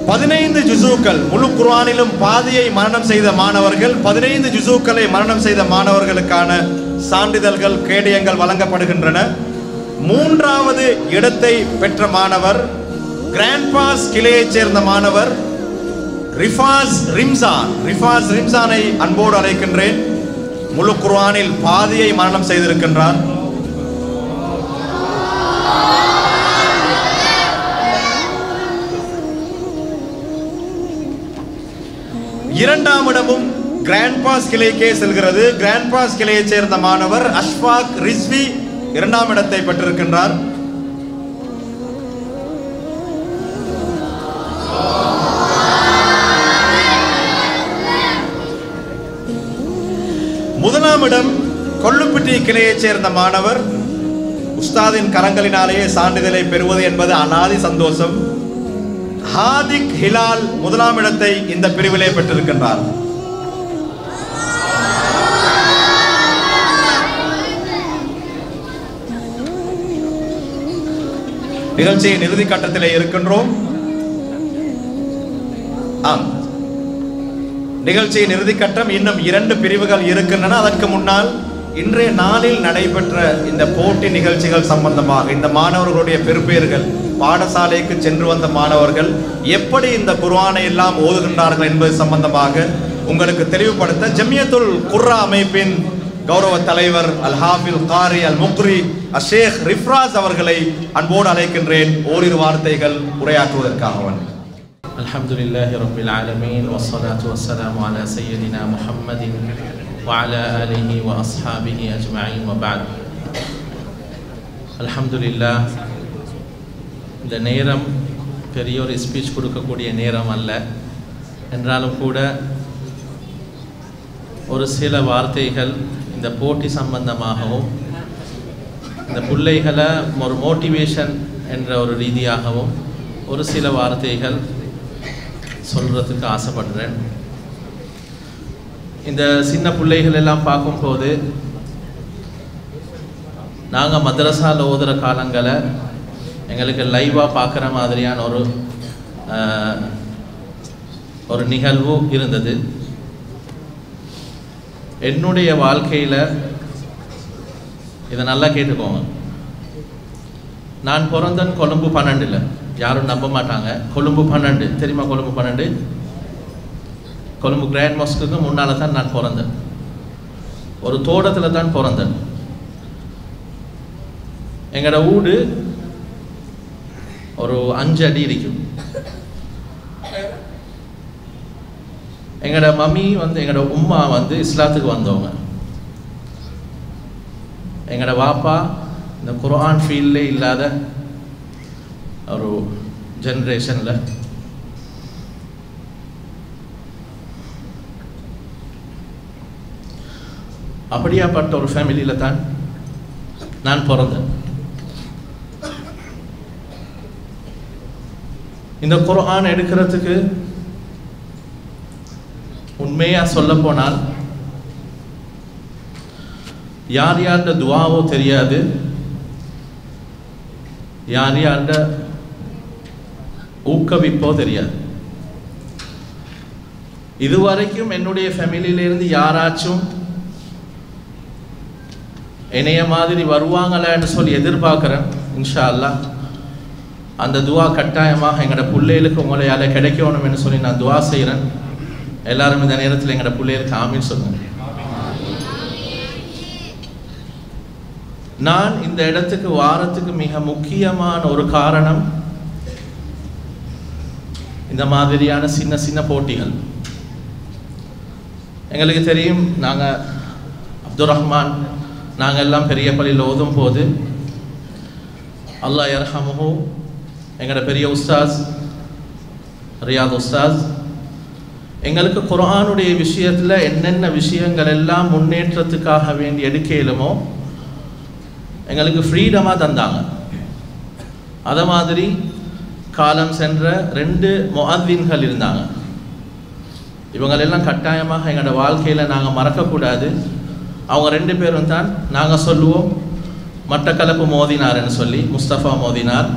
15 ஜுசூக்கள், முழு குர்ஆனிலும் பாதியை மரணம் செய்த மாணவர்கள், 15 ஜுசூக்களை மரணம் செய்த மாணவர்களுக்கான சான்றிதழ்கள் கேடயங்கள் வழங்கப்படுகின்றன. மூன்றாவது இடத்தை பெற்ற மாணவர் கிராண்ட் பாஸ் கிளையைச் சேர்ந்த மாணவர் ரிஃபாஸ் ரிம்சானை அன்போடு அழைக்கின்றேன். முழு குர்ஆனில் பாதியை மரணம் செய்திருக்கின்றார். இரண்டாம் இடமும் கிராண்ட் பாஸ் கிளைக்கே செல்கிறது. கிராண்ட் பாஸ் கிளையைச் சேர்ந்த மாணவர் அஷ்ஃபாக் ரிஸ்வி இரண்டாம் இடத்தை பெற்றிருக்கின்றார். முதலாம் இடம் கொள்ளுப்பிட்டி கிளையைச் சேர்ந்த மாணவர். உஸ்தாதின் கரங்களினாலேயே சான்றிதழை பெறுவது என்பது அனாதி சந்தோஷம். ஹாதிக் ஹிலால் முதலாம் இடத்தை இந்த பிரிவிலே பெற்றிருக்கின்றார். நிகழ்ச்சியின் இறுதி கட்டத்திலே இருக்கின்றோம். நிகழ்ச்சியின் இறுதி கட்டம் இன்னும் 2 பிரிவுகள் இருக்கின்றன. அதற்கு முன்னால் இன்றைய நாளில் நடைபெற்ற இந்த போட்டி நிகழ்ச்சிகள் சம்பந்தமாக இந்த மாணவர்களுடைய பெறுபேறுகள், பாடசாலைக்கு சென்று வந்த மாணவர்கள் எப்படி இந்த குர்ஆனை எல்லாம் ஓதுகின்றார்கள் என்பது சம்பந்தமாக உங்களுக்கு தெளிவுபடுத்த ஜமியத்துல் குர்ஆ அமைப்பின் கௌரவ தலைவர் அல் ஹாஃபில் காரி அல் முக்ரி ஷேக் ரிஃப்ராஸ் அவர்களை அன்போடு அழைக்கின்றேன் ஓரிரு வார்த்தைகள் உரையாற்றுவதற்காக. அல்ஹம்துலில்லாஹி ரப்பில் ஆலமீன் வஸ்ஸலாத்து வஸ்ஸலாமு அலா சய்யிதினா முஹம்மதின் வஅலா ஆலிஹி வ அஸ்ஹாபிஹி அஜ்மஈன் வ பஅத். அல்ஹம்துலில்லாஹ், இந்த நேரம் பெரிய ஒரு ஸ்பீச் கொடுக்கக்கூடிய நேரம் அல்ல என்றாலும் கூட ஒரு சில வார்த்தைகள் இந்த போட்டி சம்பந்தமாகவும் இந்த பிள்ளைகளை ஒரு மோட்டிவேஷன் என்ற ஒரு ரீதியாகவும் ஒரு சில வார்த்தைகள் சொல்கிறதுக்கு ஆசைப்படுறேன். இந்த சின்ன பிள்ளைகள் எல்லாம் பார்க்கும்போது நாங்கள் மதரசாவில் ஓதுகிற காலங்களை எங்களுக்கு லைவாக பார்க்குற மாதிரியான ஒரு நிகழ்வு இருந்தது. என்னுடைய வாழ்க்கையில் இதை நல்லா கேட்டுக்கோங்க. நான் பிறந்தன் கொழும்பு 12, யாரும் நம்ப மாட்டாங்க. கொழும்பு 12 தெரியுமா? கொழும்பு 12 கொழும்பு கிராண்ட் மாஸ்க்கு முன்னால் தான் நான் பிறந்தேன். ஒரு தோட்டத்தில் தான் பிறந்தேன். எங்களோட வீடு ஒரு 5 அடி இருக்கும். எங்களோட மம்மி எங்களோட உம்மா இஸ்லாத்துக்கு வந்தவங்க. எங்களோட வாப்பா இந்த குர்ஆன் ஃபீல்ட்லே இல்லாத ஒரு ஜென்ரேஷனில் அப்படியாப்பட்ட ஒரு ஃபேமிலியில் தான் நான் பிறந்தேன். இந்த குர்ஆன் எடுக்கிறதுக்கு உண்மையாக சொல்ல போனால் யார் யார்ட துவாவோ தெரியாது, யார் யார்ட ஊக்குவிப்போ தெரியாது. இதுவரைக்கும் என்னுடைய ஃபேமிலியிலிருந்து யாராச்சும் என்னைய மாதிரி வருவாங்களான்னு சொல்லி எதிர்பார்க்குறேன். இன்ஷா அல்லாஹ் அந்த துவா கட்டாயமாக எங்களோட பிள்ளைகளுக்கு உங்களையால் கிடைக்கணும்னு சொல்லி நான் துவா செய்கிறேன். எல்லாரும் இந்த நேரத்தில் எங்களோட பிள்ளைகளுக்கு ஆமீன் சொல்லுங்க. நான் இந்த இடத்துக்கு வாரத்துக்கு மிக முக்கியமான ஒரு காரணம் இந்த மாதிரியான சின்ன சின்ன போட்டிகள். எங்களுக்கு தெரியும், நாங்கள் அப்துல் ரஹ்மான் நாங்கள் எல்லாம் பெரிய பள்ளியில் ஓதும் போது அல்லாஹ் யர்ஹமுஹு எங்களோட பெரிய உஸ்தாஸ் ரியாத் உஸ்தாஸ் எங்களுக்கு குர்ஆனுடைய விஷயத்தில் என்னென்ன விஷயங்கள் எல்லாம் முன்னேற்றத்துக்காக வேண்டி எடுக்கலுமோ எங்களுக்கு ஃப்ரீடமாக தந்தாங்க. அதை மாதிரி காலம் சென்ற 2 முஅத்தின்கள் இருந்தாங்க. இவங்களெல்லாம் கட்டாயமாக எங்களோட வாழ்க்கையில் நாங்கள் மறக்கக்கூடாது. அவங்க 2 பேரும் தான் நாங்கள் சொல்லுவோம் மட்டக்களப்பு மோதினார்னு சொல்லி முஸ்தபா மோதினார்.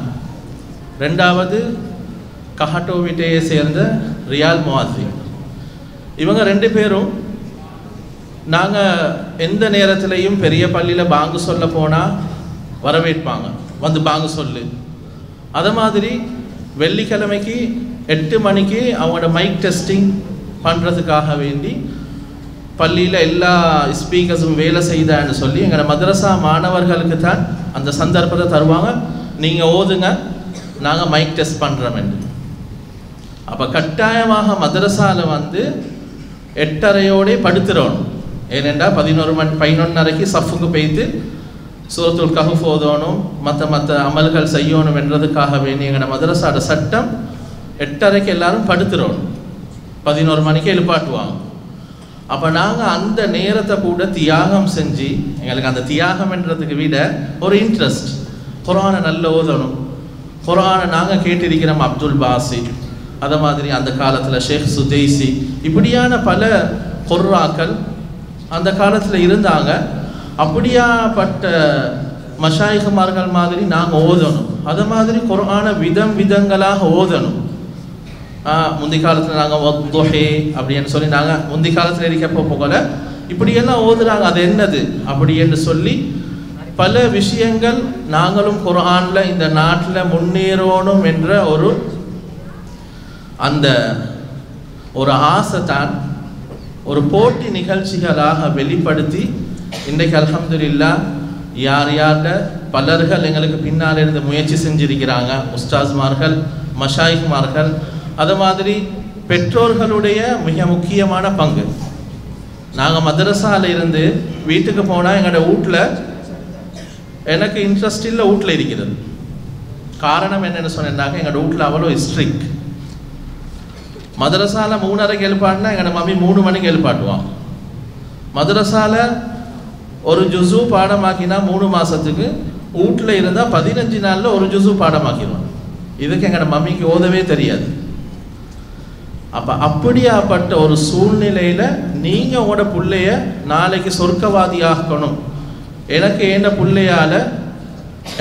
2வது கஹட்டோவிட்டையை சேர்ந்த ரியால் முஅத்தின். இவங்க 2 பேரும் நாங்கள் எந்த நேரத்திலையும் பெரிய பள்ளியில் பாங்கு சொல்ல போனால் வரவேற்பாங்க, பாங்கு சொல்லு. அதை மாதிரி வெள்ளிக்கிழமைக்கு 8 மணிக்கு அவங்களோட மைக் டெஸ்டிங் பண்ணுறதுக்காக வேண்டி பள்ளியில் எல்லா ஸ்பீக்கர்ஸும் வேலை செய்தான்னு சொல்லி எங்களோட மதரசா மாணவர்களுக்கு தான் அந்த சந்தர்ப்பத்தை தருவாங்க. நீங்கள் ஓதுங்க, நாங்கள் மைக் டெஸ்ட் பண்ணுறோம் என்று. அப்போ கட்டாயமாக மதரசாவில் வந்து 8:30 படுத்துறோம். ஏனென்றா 11:30 சஃபுக்கு போய்த்து சூரத்துல் கஹஃப் ஓதணும், மற்ற அமல்கள் செய்யணும் என்றதுக்காக வேண்டி எங்களோட மதரசாவோட சட்டம் 8:30 எல்லாரும் படுத்துறோம், 11 மணிக்கு எழுப்பாட்டுவாங்க. அப்போ நாங்கள் அந்த நேரத்தை கூட தியாகம் செஞ்சு, எங்களுக்கு அந்த தியாகம் என்றதுக்கு விட ஒரு இன்ட்ரெஸ்ட், குர்ஆனை நல்ல ஓதணும். குர்ஆனை நாங்கள் கேட்டிருக்கிறோம் அப்துல் பாசித், அதை மாதிரி அந்த காலத்தில் ஷேக் சுதைசி, இப்படியான பல குர்ஆக்கள் அந்த காலத்தில் இருந்தாங்க. அப்படியாப்பட்ட மஷாயிகுமார்கள் மாதிரி நாங்கள் ஓதணும். அது மாதிரி குர்ஆனை விதங்களாக ஓதணும். முந்தி காலத்தில் நாங்கள் ஒத்துஹே அப்படின்னு சொல்லி நாங்கள் முந்தி காலத்தில் இருக்கப்போ போகல இப்படியெல்லாம் ஓதுறாங்க. அது என்னது அப்படி என்று சொல்லி பல விஷயங்கள் நாங்களும் குர்ஆனில் இந்த நாட்டில் முன்னேறணும் என்ற அந்த ஒரு ஆசை தான் ஒரு போட்டி நிகழ்ச்சிகளாக வெளிப்படுத்தி இன்றைக்கு அல்ஹம்துலில்லாஹ் யார்கிட்ட பலர்கள் எங்களுக்கு பின்னால் இருந்து முயற்சி செஞ்சிருக்கிறாங்க. உஸ்தாஸ்மார்கள், மஷாயிக்மார்கள், அது மாதிரி பெற்றோர்களுடைய மிக முக்கியமான பங்கு. நாங்கள் மதரசால இருந்து வீட்டுக்கு போனால் எங்களோட வீட்டில் எனக்கு இன்ட்ரெஸ்ட் இல்லை, வீட்டில் இருக்கிறது. காரணம் என்னென்னு சொன்னாங்க, எங்களோட வீட்டில் அவ்வளோ ஸ்ட்ரிக்ட். மதரசால 3:30 எழுப்பாட்டினா எங்களோட மம்மி 3 மணிக்கு எழுப்பாட்டுவான். மதரசால ஒரு ஜுசு பாடமாக்கினா 3 மாதத்துக்கு, வீட்டில் இருந்தால் 15 நாளில் ஒரு ஜுசு பாடமாக்கிடுவான். இதுக்கு எங்களோட மம்மிக்கு ஓதவே தெரியாது. அப்போ அப்படியாப்பட்ட ஒரு சூழ்நிலையில் நீங்கள் உங்களோட பிள்ளைய நாளைக்கு சொர்க்கவாதியாக்கணும், எனக்கு என்ன பிள்ளையால்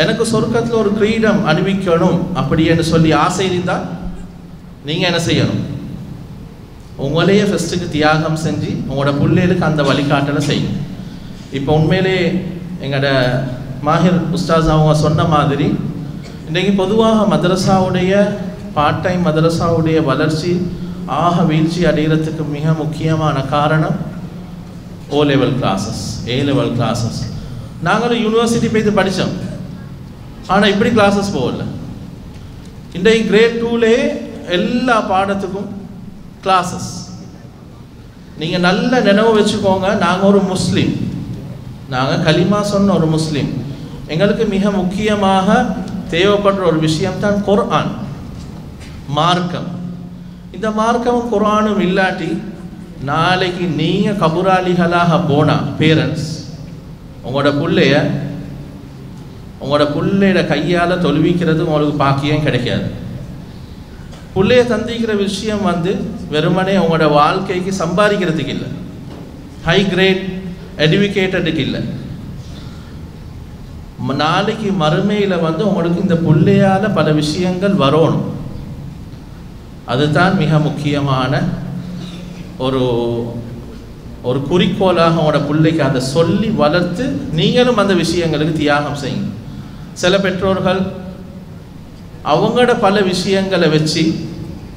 எனக்கு சொர்க்கத்தில் ஒரு கிரீடம் அணிவிக்கணும் அப்படின்னு சொல்லி ஆசை இருந்தால் நீங்கள் என்ன செய்யணும்? உங்களையே ஃபஸ்ட்டுக்கு தியாகம் செஞ்சு உங்களோட பிள்ளைகளுக்கு அந்த வழிகாட்டலை செய்யும். இப்போ உண்மையிலே எங்களோட மாஹிர் உஸ்தாஸ் அவங்க சொன்ன மாதிரி இன்றைக்கு பொதுவாக மதரசாவுடைய பார்ட் டைம் மதரசாவுடைய வளர்ச்சி வீழ்ச்சி அடைகிறதுக்கு மிக முக்கியமான காரணம் O level classes, A level classes. நாங்களும் யூனிவர்சிட்டி போய்த்து படித்தோம், ஆனால் இப்படி கிளாஸஸ் போகல. இன்றைக்கு கிரேட் 2லே எல்லா பாடத்துக்கும் கிளாஸஸ். நீங்கள் நல்ல நினைவு வச்சுக்கோங்க, நாங்கள் ஒரு முஸ்லீம், நாங்கள் கலிமா சொன்ன ஒரு முஸ்லீம். எங்களுக்கு மிக முக்கியமாக தேவைப்படுற ஒரு விஷயம்தான் குர்ஆன், மார்க்கம். இந்த மார்க்கமும் குர்ஆனும் இல்லாட்டி நாளைக்கு நீங்கள் கபுராளிகளாக போனால் பேரண்ட்ஸ் உங்களோட பிள்ளையோட கையால் தொழுவிக்கிறது உங்களுக்கு பாக்கியம் கிடைக்காது. பிள்ளைய தந்திக்கிற விஷயம் வந்து வெறுமனே உங்களோட வாழ்க்கைக்கு சம்பாதிக்கிறதுக்கு இல்லை, ஹை கிரேட் எடுக்கேட்டடுக்கு இல்லை. நாளைக்கு மறுமையில் வந்து உங்களுக்கு இந்த பிள்ளையால் பல விஷயங்கள் வரணும். அதுதான் மிக முக்கியமான ஒரு குறிக்கோளாக உங்களோட பிள்ளைக்கு அதை சொல்லி வளர்த்து நீங்களும் அந்த விஷயங்களுக்கு தியாகம் செய்யுங்க. சில பெற்றோர்கள் அவங்களோட பல விஷயங்களை வச்சு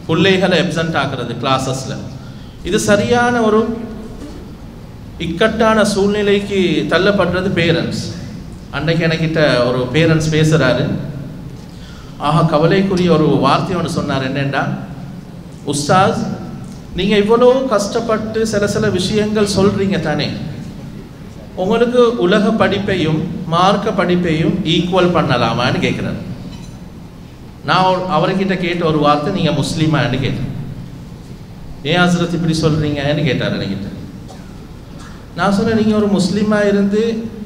பிள்ளைகளை எப்சன்ட் ஆக்குறது கிளாஸஸில். இது சரியான ஒரு இக்கட்டான சூழ்நிலைக்கு தள்ளப்படுறது பேரண்ட்ஸ். அன்றைக்கு எனக்கிட்ட ஒரு பேரண்ட்ஸ் பேசுகிறாரு, கவலைக்குரிய ஒரு வார்த்தை ஒன்று சொன்னார். என்னென்னா, உஸ்தாஸ் நீங்கள் இவ்வளோ கஷ்டப்பட்டு சில விஷயங்கள் சொல்கிறீங்க தானே, உங்களுக்கு உலக படிப்பையும் மார்க்க படிப்பையும் ஈக்குவல் பண்ணலாமான்னு கேட்குறாரு. நான் அவர்கிட்ட கேட்ட ஒரு வார்த்தை, நீங்கள் முஸ்லீமான்னு கேட்டேன். ஏன் ஹஸ்ரத் இப்படி சொல்கிறீங்கன்னு கேட்டார் என்கிட்ட. நான் சொன்னேன், நீங்கள் ஒரு முஸ்லீமாக இருந்து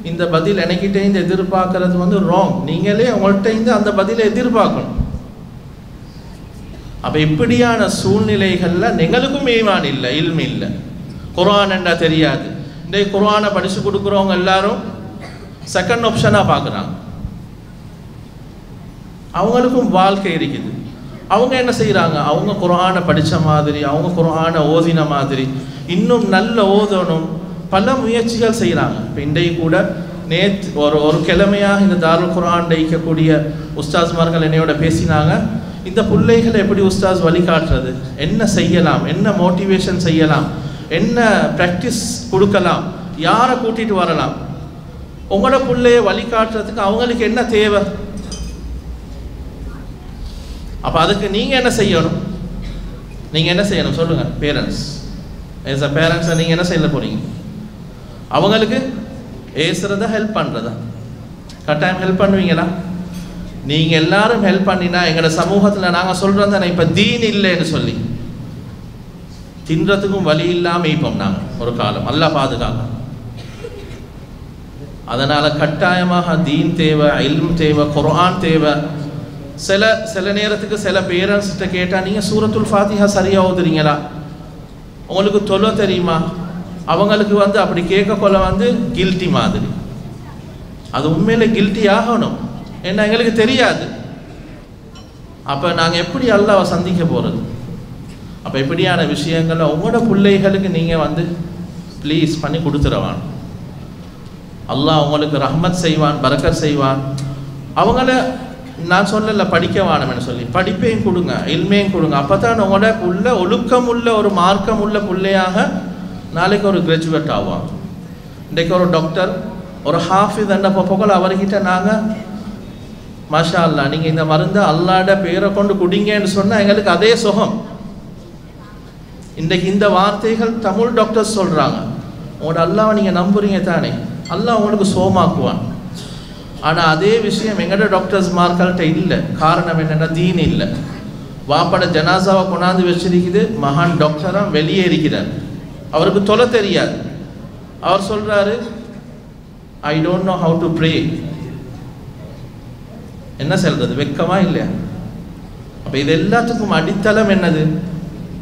இந்த பதில் எனக்கிட்ட இந்த எதிர்பார்க்கறது வந்து ராங். நீங்களே உங்கள்கிட்ட இந்த அந்த பதிலை எதிர்பார்க்கணும். அப்போ இப்படியான சூழ்நிலைகளில் எங்களுக்கும் ஈமான் இல்லை, இல்மு இல்லை, குர்ஆன் என்றா தெரியாது. இந்த குர்ஆனை படித்து கொடுக்குறவங்க எல்லாரும் செகண்ட் ஆப்ஷனாக பார்க்குறாங்க. அவங்களுக்கும் வாழ்க்கை இருக்குது. அவங்க என்ன செய்கிறாங்க, அவங்க குர்ஆனை படித்த மாதிரி, அவங்க குர்ஆனை ஓதின மாதிரி இன்னும் நல்ல ஓதணும், பல முயற்சிகள் செய்கிறாங்க. இப்போ இன்றைக்கு கூட நேற்று ஒரு கிழமையாக இந்த தாருல் குர்ஆன் இருக்கக்கூடிய உஸ்தாஸ்மார்கள் என்னையோட பேசினாங்க. இந்த பிள்ளைகளை எப்படி உஸ்தாஸ் வழிகாட்டுறது, என்ன செய்யலாம், என்ன மோட்டிவேஷன் செய்யலாம், என்ன ப்ராக்டிஸ் கொடுக்கலாம், யாரை கூட்டிகிட்டு வரலாம், உங்களோட பிள்ளைய வழிகாட்டுறதுக்கு அவங்களுக்கு என்ன தேவை. அப்போ அதுக்கு நீங்கள் என்ன செய்யணும், நீங்கள் என்ன செய்யணும் சொல்லுங்கள். பேரண்ட்ஸ், ஆஸ் அ பேரண்ட்ஸை நீங்கள் என்ன செய்ய போகிறீங்க? அவங்களுக்கு ஏசுறதா ஹெல்ப் பண்ணுறதா? கட்டாயம் ஹெல்ப் பண்ணுவீங்களா? நீங்கள் எல்லாரும் ஹெல்ப் பண்ணினா எங்களோட சமூகத்தில் நாங்கள் சொல்கிறோம் தானே, இப்போ தீன் இல்லைன்னு சொல்லி தின்றதுக்கும் வழி இல்லாமல் இப்போ நாங்கள் ஒரு காலம் அல்லாஹ் பாதுகாக்க. அதனால் கட்டாயமாக தீன் தேவை, இல்ம் தேவை, குர்ஆன் தேவை. சில நேரத்துக்கு சில பேரண்ட்ஸ்கிட்ட கேட்டால் நீங்கள் சூரத்துல் ஃபாத்திஹா சரியாக ஓதுறீங்களா, உங்களுக்கு தொல்லை தெரியுமா, அவங்களுக்கு அப்படி கேட்கக்கொள்ள கில்ட்டி மாதிரி. அது உண்மையிலே கில்ட்டி ஆகணும், ஏன்னா எங்களுக்கு தெரியாது. அப்போ நாங்கள் எப்படி அல்லாஹ்வை சந்திக்க போகிறது? அப்போ இப்படியான விஷயங்களை உங்களோட பிள்ளைகளுக்கு நீங்கள் ப்ளீஸ் பண்ணி கொடுத்துருவான். அல்லாஹ் உங்களுக்கு ரஹ்மத் செய்வான், பரக்கத் செய்வான். அவங்கள நான் சொல்லலை படிக்க வேணும்னு சொல்லி, படிப்பையும் கொடுங்க, இல்மையும் கொடுங்க. அப்போ தான் உங்களோட புள்ள ஒழுக்கம் உள்ள ஒரு மார்க்கம் உள்ள பிள்ளையாக நாளைக்கு ஒரு கிராஜுவேட் ஆவான். இன்றைக்கு ஒரு டாக்டர், ஒரு ஹாஃபிஸ் என்ற போகல அவர்கிட்ட நாங்கள் மாஷா அல்லா நீங்கள் இந்த மருந்தை அல்லாட பேரை கொண்டு குடிங்கன்னு சொன்னால் எங்களுக்கு அதே சுகம். இன்றைக்கு இந்த வார்த்தைகள் தமிழ் டாக்டர்ஸ் சொல்கிறாங்க. உங்களோட அல்லாவை நீங்கள் நம்புறீங்க தானே, அல்லாஹ் உங்களுக்கு சோமாக்குவான். ஆனால் அதே விஷயம் எங்களோட டாக்டர்ஸ் மார்கள்ட்ட இல்லை. காரணம் என்னென்னா தீன் இல்லை. வாப்பட ஜனாசாவை கொண்டாந்து வச்சிருக்குது, மகான் டாக்டராக வெளியே இருக்கிறார், அவருக்கு தொலை தெரியாது. அவர் சொல்கிறாரு I don't know how to pray. என்ன சொல்கிறது, வெக்கமா இல்லையா? அப்போ இது எல்லாத்துக்கும் அடித்தளம் என்னது?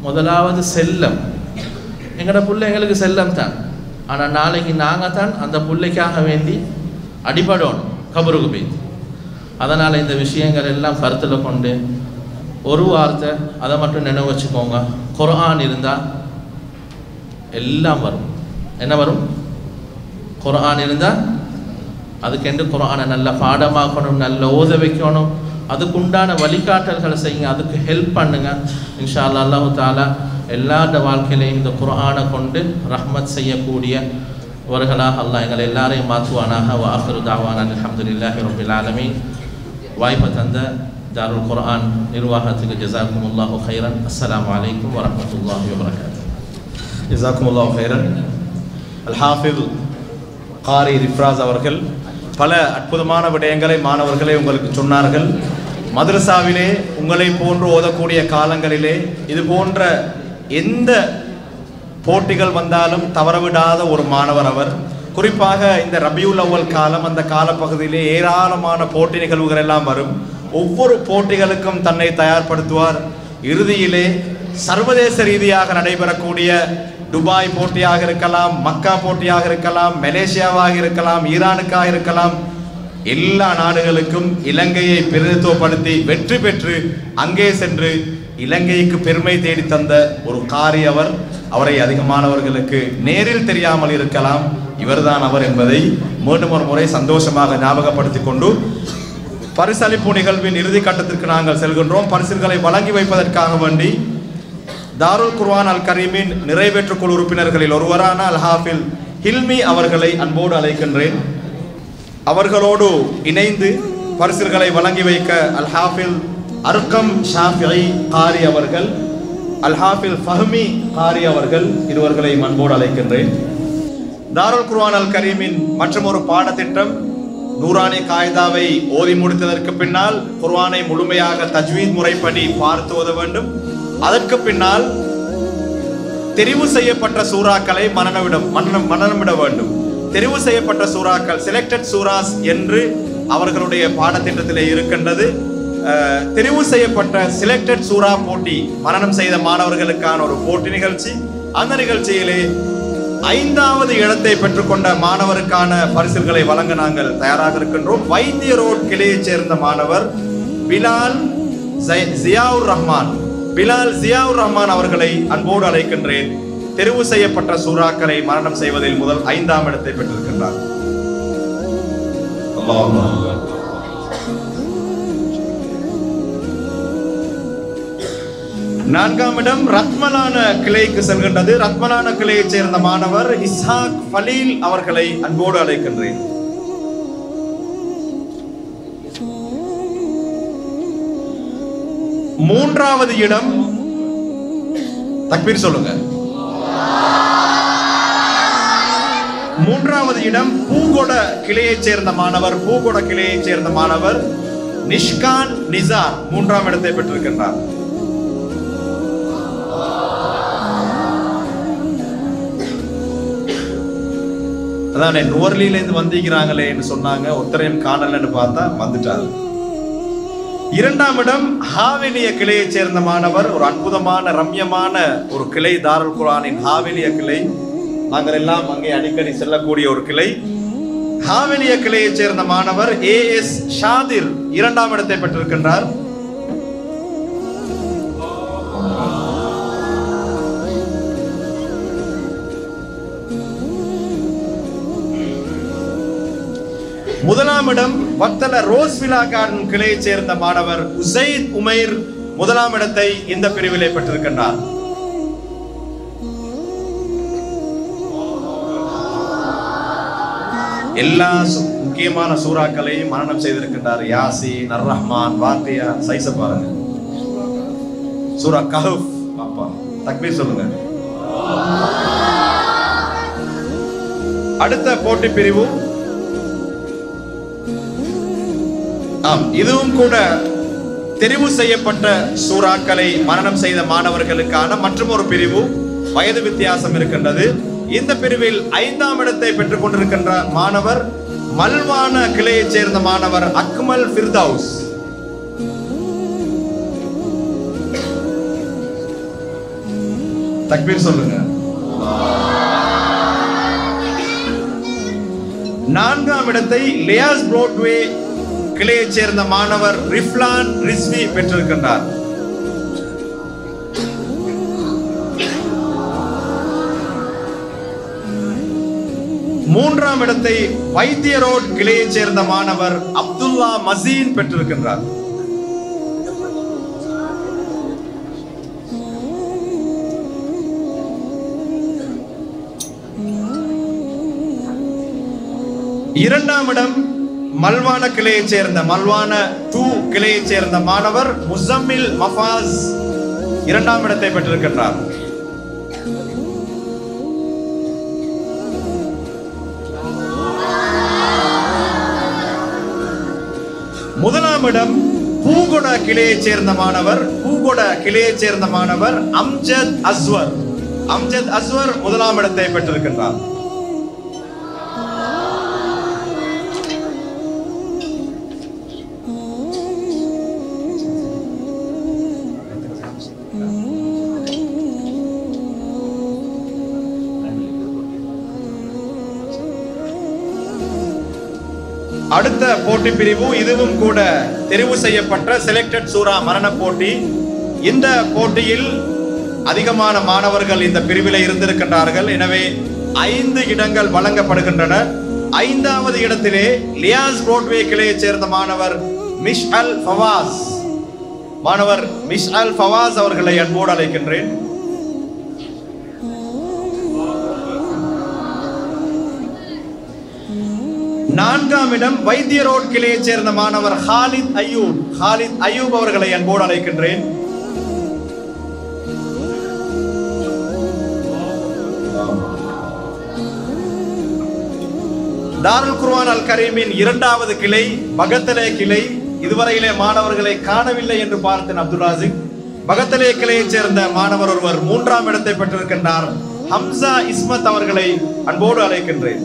முதலாவது செல்லம். எங்களோட பிள்ளை எங்களுக்கு செல்லம் தான். ஆனால் நாளைக்கு நாங்கள் தான் அந்த பிள்ளைக்காக வேண்டி அடிபடணும் கபருக்கு போய். அதனால் இந்த விஷயங்கள் எல்லாம் கருத்தில் கொண்டு ஒரு வார்த்தை அதை மட்டும் நினைவு வச்சுக்கோங்க. குர்ஆன் இருந்தால் எல்லாம் வரும். என்ன வரும்? குர்ஆன் இருந்தால் அதுக்கென்று குர்ஆனை நல்ல பாடமாக்கணும், நல்ல ஓத வைக்கணும், அதுக்குண்டான வழிகாட்டல்களை செய்யுங்க, அதுக்கு ஹெல்ப் பண்ணுங்க. இன்ஷா அல்லாஹ் அல்லாஹு தஆலா எல்லாரோட வாழ்க்கையிலையும் இந்த குர்ஆனை கொண்டு ரஹ்மத் செய்யக்கூடியவர்களாக அல்லாஹ் எங்களை எல்லாரையும் மாற்றுவானாக. வ ஆகிரு தஅவானா அல்ஹம்துலில்லாஹி ரப்பில் ஆலமீன். வாய்ப்பை தந்த தாருல் குர்ஆன் நிர்வாகத்துக்கு ஜஸாக்குமுல்லாஹு கைரன். அஸ்ஸலாமு அலைக்கும் வரஹ்மத்துல்லாஹி வபரகாத்துஹு. ஜஸாக்குமுல்லாஹு கைரன். அல் ஹாஃபிஸ் காரி ரிஃப்ராஸ் அவர்கள் பல அற்புதமான விடயங்களை மாணவர்களை உங்களுக்கு சொன்னார்கள். மதரசாவிலே உங்களை போன்று ஓதக்கூடிய காலங்களிலே இது போன்ற எந்த போட்டிகள் வந்தாலும் தவறவிடாத ஒரு மாணவர் அவர். குறிப்பாக இந்த ரபியுல் அவ்வல் காலம், அந்த காலப்பகுதியிலே ஏராளமான போட்டி நிகழ்வுகள் எல்லாம் வரும். ஒவ்வொரு போட்டிகளுக்கும் தன்னை தயார்படுத்துவார். இறுதியிலே சர்வதேச ரீதியாக நடைபெறக்கூடிய துபாய் போட்டியாக இருக்கலாம், மக்கா போட்டியாக இருக்கலாம், மலேசியாவாக இருக்கலாம், ஈரானுக்காக இருக்கலாம், எல்லா நாடுகளுக்கும் இலங்கையை பிரதித்துவப்படுத்தி வெற்றி பெற்று அங்கே சென்று இலங்கைக்கு பெருமை தேடி தந்த ஒரு காரி அவர். அவரை அதிகமானவர்களுக்கு நேரில் தெரியாமல் இருக்கலாம், இவர்தான் அவர் என்பதை மீண்டும் ஒரு முறை சந்தோஷமாக ஞாபகப்படுத்தி கொண்டு பரிசளிப்பு நிகழ்வின் இறுதி கட்டத்திற்கு நாங்கள் செல்கின்றோம். பரிசுகளை வழங்கி வைப்பதற்காக வேண்டி தாருல் குர்ஆன் அல் கரீமின் நிறைவேற்று குழு உறுப்பினர்களில் ஒருவரான அல் ஹாஃபில் ஹில்மி அவர்களை அன்போடு அழைக்கின்றேன். அவர்களோடு இணைந்து பரிசுகளை வழங்கி வைக்க அல் ஹாஃபில் அர்கம் ஷாஃபிஈ காரி அவர்கள், அல் ஹாஃபில் ஃபஹ்மி காரி அவர்கள் இருவர்களை அன்போடு அழைக்கின்றேன். தாருல் குர்ஆன் அல் கரீமின் மற்றும் ஒரு பாடத்திட்டம் நூரானி காய்தாவை ஓதி முடித்ததற்கு பின்னால் குர்ஆனை முழுமையாக தஜ்வீத் முறைப்படி பார்த்து ஓத வேண்டும். அதற்கு பின்னால் தெரிவு செய்யப்பட்ட சூறாக்களை மனனமிட வேண்டும். தெரிவு செய்யப்பட்ட சூறாக்கள், செலக்டட் சூராஸ் என்று அவர்களுடைய பாடத்திட்டத்திலே இருக்கின்றது. தெரிவு செய்யப்பட்ட செலக்டட் சூரா போட்டி மனனம் செய்த மாணவர்களுக்கான ஒரு போட்டி நிகழ்ச்சி. அந்த நிகழ்ச்சியிலே 5வது இடத்தை பெற்றுக்கொண்ட மாணவருக்கான பரிசுகளை வழங்க நாங்கள் தயாராக இருக்கின்றோம். வைத்திய ரோட் கிளையைச் சேர்ந்த மாணவர் பிலால் ஜியாவுர் ரஹ்மான் அவர்களை அன்போடு அழைக்கின்றேன். தெரிவு செய்யப்பட்ட சூறாக்களை மரணம் செய்வதில் முதல் 5ஆம் இடத்தை பெற்றிருக்கின்றார். 4ஆம் இடம் ரத்மலான கிளைக்கு செல்கின்றது. ரத்மலான கிளையைச் சேர்ந்த மாணவர் இஸ்ஹாக் ஃபலீல் அவர்களை அன்போடு அழைக்கின்றேன். 3வது இடம், தக்பீர் சொல்லுங்க. 3வது இடம் பூகொட கிளையைச் சேர்ந்த மாணவர் நிஷ்கான் நிசார் 3ஆம் இடத்தை பெற்றிருக்கின்றார். அதானே நுவர்லியில இருந்து வந்திருக்கிறாங்களேன்னு சொன்னாங்க. ஒத்தரையும் காணலன்னு பார்த்தா வந்துட்டாரு. 2ஆம் இடம் ஹாவிலிய கிளையைச் சேர்ந்த மாணவர், ஒரு அற்புதமான ரம்யமான ஒரு கிளை, தாருல் குர்ஆனின் ஹாவிலிய கிளை. நாங்கள் எல்லாம் அங்கே அடிக்கடி செல்லக்கூடிய ஒரு கிளை. ஹாவிலிய கிளையைச் சேர்ந்த மாணவர் AS ஷாதிர் 2ஆம் இடத்தை பெற்றிருக்கின்றார். முதலாம் இடம் வத்தல ரோஸ்விலா கார்டன் கிளையைச் சேர்ந்த மாணவர் உசைத் உமைர் 1ஆம் இடத்தை இந்த பிரிவிலே பெற்றிருக்கின்றார். எல்லா முக்கியமான சூறாக்களையும் மனனம் செய்திருக்கின்றார். யாசீன், அர் ரஹ்மான், வாக்கியா, சைஸ பாருங்க. சூரா கஹஃப், பாப்பா தக்பீர் சொல்லுங்க. அடுத்த போட்டி பிரிவு, இதுவும் கூட தெரிவு செய்யப்பட்ட சூறாக்களை மனனம் செய்த மாணவர்களுக்கான மற்றும் ஒரு பிரிவு. வயது வித்தியாசம் இருக்கின்றது. இந்த பிரிவில் 5ஆம் இடத்தை பெற்றுக் கொண்டிருக்கின்ற மாணவர் மல்வான கிளையைச் சேர்ந்த மாணவர் அக்மல் ஃபிர்தௌஸ். தக்பீர் சொல்லுங்க. 4ஆம் இடத்தை லியாஸ் புரோட்வே கிளையைச் சேர்ந்த மாணவர் ரிஃப்லான் ரிஸ்வி பெற்றிருக்கின்றார். 3ஆம் இடத்தை வைத்திய ரோட் கிளையைச் சேர்ந்த மாணவர் அப்துல்லா மசீன் பெற்றிருக்கின்றார். 2ஆம் இடம் மல்வான கிளையைச் சேர்ந்த மல்வான 2 கிளையைச் சேர்ந்த மாணவர் முஸம்மில் மஃபாஸ் 2ஆம் இடத்தை பெற்றிருக்கின்றார். முதலாம் இடம் பூகொட கிளையைச் சேர்ந்த மாணவர் அம்ஜத் அஸ்வர் 1ஆம் இடத்தை பெற்றிருக்கின்றார். அடுத்த போட்டி பிரிவு, இதுவும் கூட தெரிவு செய்யப்பட்ட செலக்டட் சூரா மரண போட்டி. இந்த போட்டியில் அதிகமான மாணவர்கள் இந்த பிரிவில் இருந்திருக்கின்றார்கள். எனவே 5 இடங்கள் வழங்கப்படுகின்றன. 5வது இடத்திலே லியாஸ் புரோட்வே கிளையைச் சேர்ந்த மாணவர் மிஷ்அல் ஃபவாஸ் அவர்களை அன்போடு அழைக்கின்றேன். நான்காம் இடம் வைத்திய ரோட் கிளையைச் சேர்ந்த மாணவர் ஹாலித் அய்யூப் அவர்களை அன்போடு அழைக்கின்றேன். தாருல் குர்ஆன் அல் கரீமின் 2வது கிளை பகத்தலே கிளை. இதுவரையிலே மாணவர்களை காணவில்லை என்று பார்த்தேன். அப்துல் ராசிக் பகத்தலே கிளையைச் சேர்ந்த மாணவர் ஒருவர் 3ஆம் இடத்தை பெற்றிருக்கின்றார். ஹம்சா இஸ்மத் அவர்களை அன்போடு அழைக்கின்றேன்.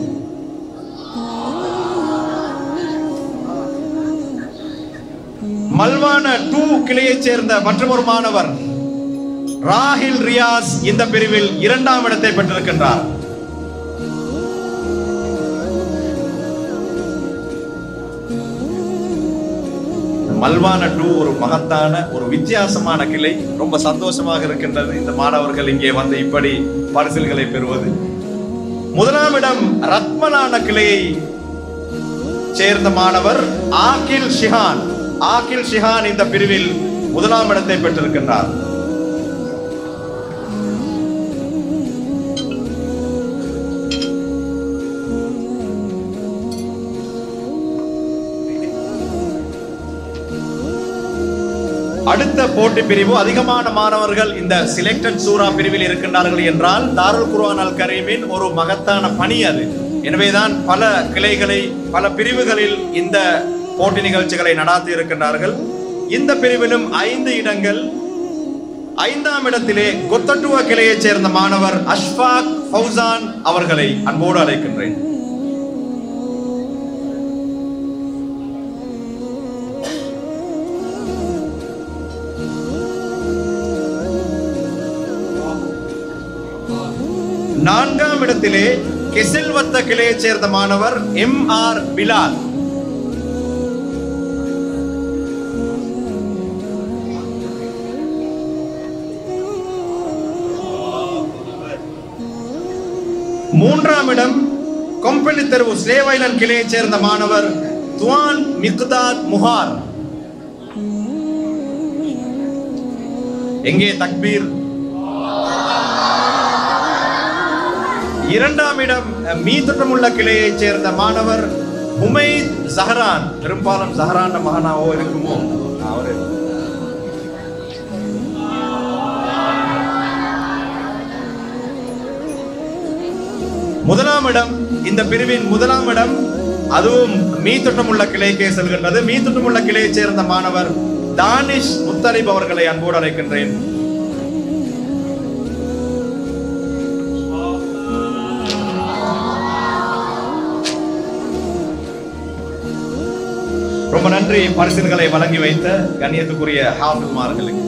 மல்வான 2 கிளையைச் சேர்ந்த மற்றொரு மாணவர் ராஹில் ரியாஸ் இந்த பிரிவில் 2ஆம் இடத்தை பெற்றிருக்கின்றார். மல்வான 2 ஒரு மகத்தான ஒரு வித்தியாசமான கிளை. ரொம்ப சந்தோஷமாக இருக்கின்றது இந்த மாணவர்கள் இங்கே வந்து இப்படி பரிசுகளை பெறுவது. முதலாம் இடம் ரத்மலான கிளையை சேர்ந்த மாணவர் ஆகில் ஷிஹான் இந்த பிரிவில் 1ஆம் இடத்தை பெற்றிருக்கின்றார். அடுத்த போட்டி பிரிவு அதிகமான மாணவர்கள் இந்த செலக்டட் சூரா பிரிவில் இருக்கின்றார்கள் என்றால் தாருல் குர்ஆன் அல் கரீமின் ஒரு மகத்தான பணி அது. எனவேதான் பல கிளைகளை பல பிரிவுகளில் இந்த போட்டி நிகழ்ச்சிகளை நடாத்தி இருக்கின்றார்கள். இந்த பிரிவிலும் 5 இடங்கள். 5ஆம் இடத்திலே கொத்தட்டுவ கிளையைச் சேர்ந்த மாணவர் அஷ்ஃபாக் ஃபௌசான் அவர்களை அன்போடு அழைக்கின்றேன். நான்காம் இடத்திலே கெசில்வத்த கிளையைச் சேர்ந்த மாணவர் MR பிலால். மூன்றாம் இடம் கொம்பனி தெருவு ஸ்லேவ் ஐலண்ட் கிளையைச் சேர்ந்த மாணவர் துவான் மிக்தாத் முஹார். எங்கே தக்பீர்? இரண்டாம் இடம் மீதுட்டமுள்ள கிளையைச் சேர்ந்த மாணவர் உமைத் ஜஹரான். பெரும்பாலும் ஜஹரான் மகனாவோ இருக்குமோ அவரு. முதலாம் இடம், இந்த பிரிவின் முதலாம் இடம் அதுவும் மீதுட்டமுள்ள கிளைக்கே செல்கின்றது. மீதுட்டமுள்ள கிளையைச் சேர்ந்த மாணவர் தானிஷ் முத்தலிப் அவர்களை அன்போடு அழைக்கின்றேன். ரொம்ப நன்றி பரிசுகளை வழங்கி வைத்த கண்ணியத்துக்குரிய ஹாஃபிஸ்மார்களுக்கு.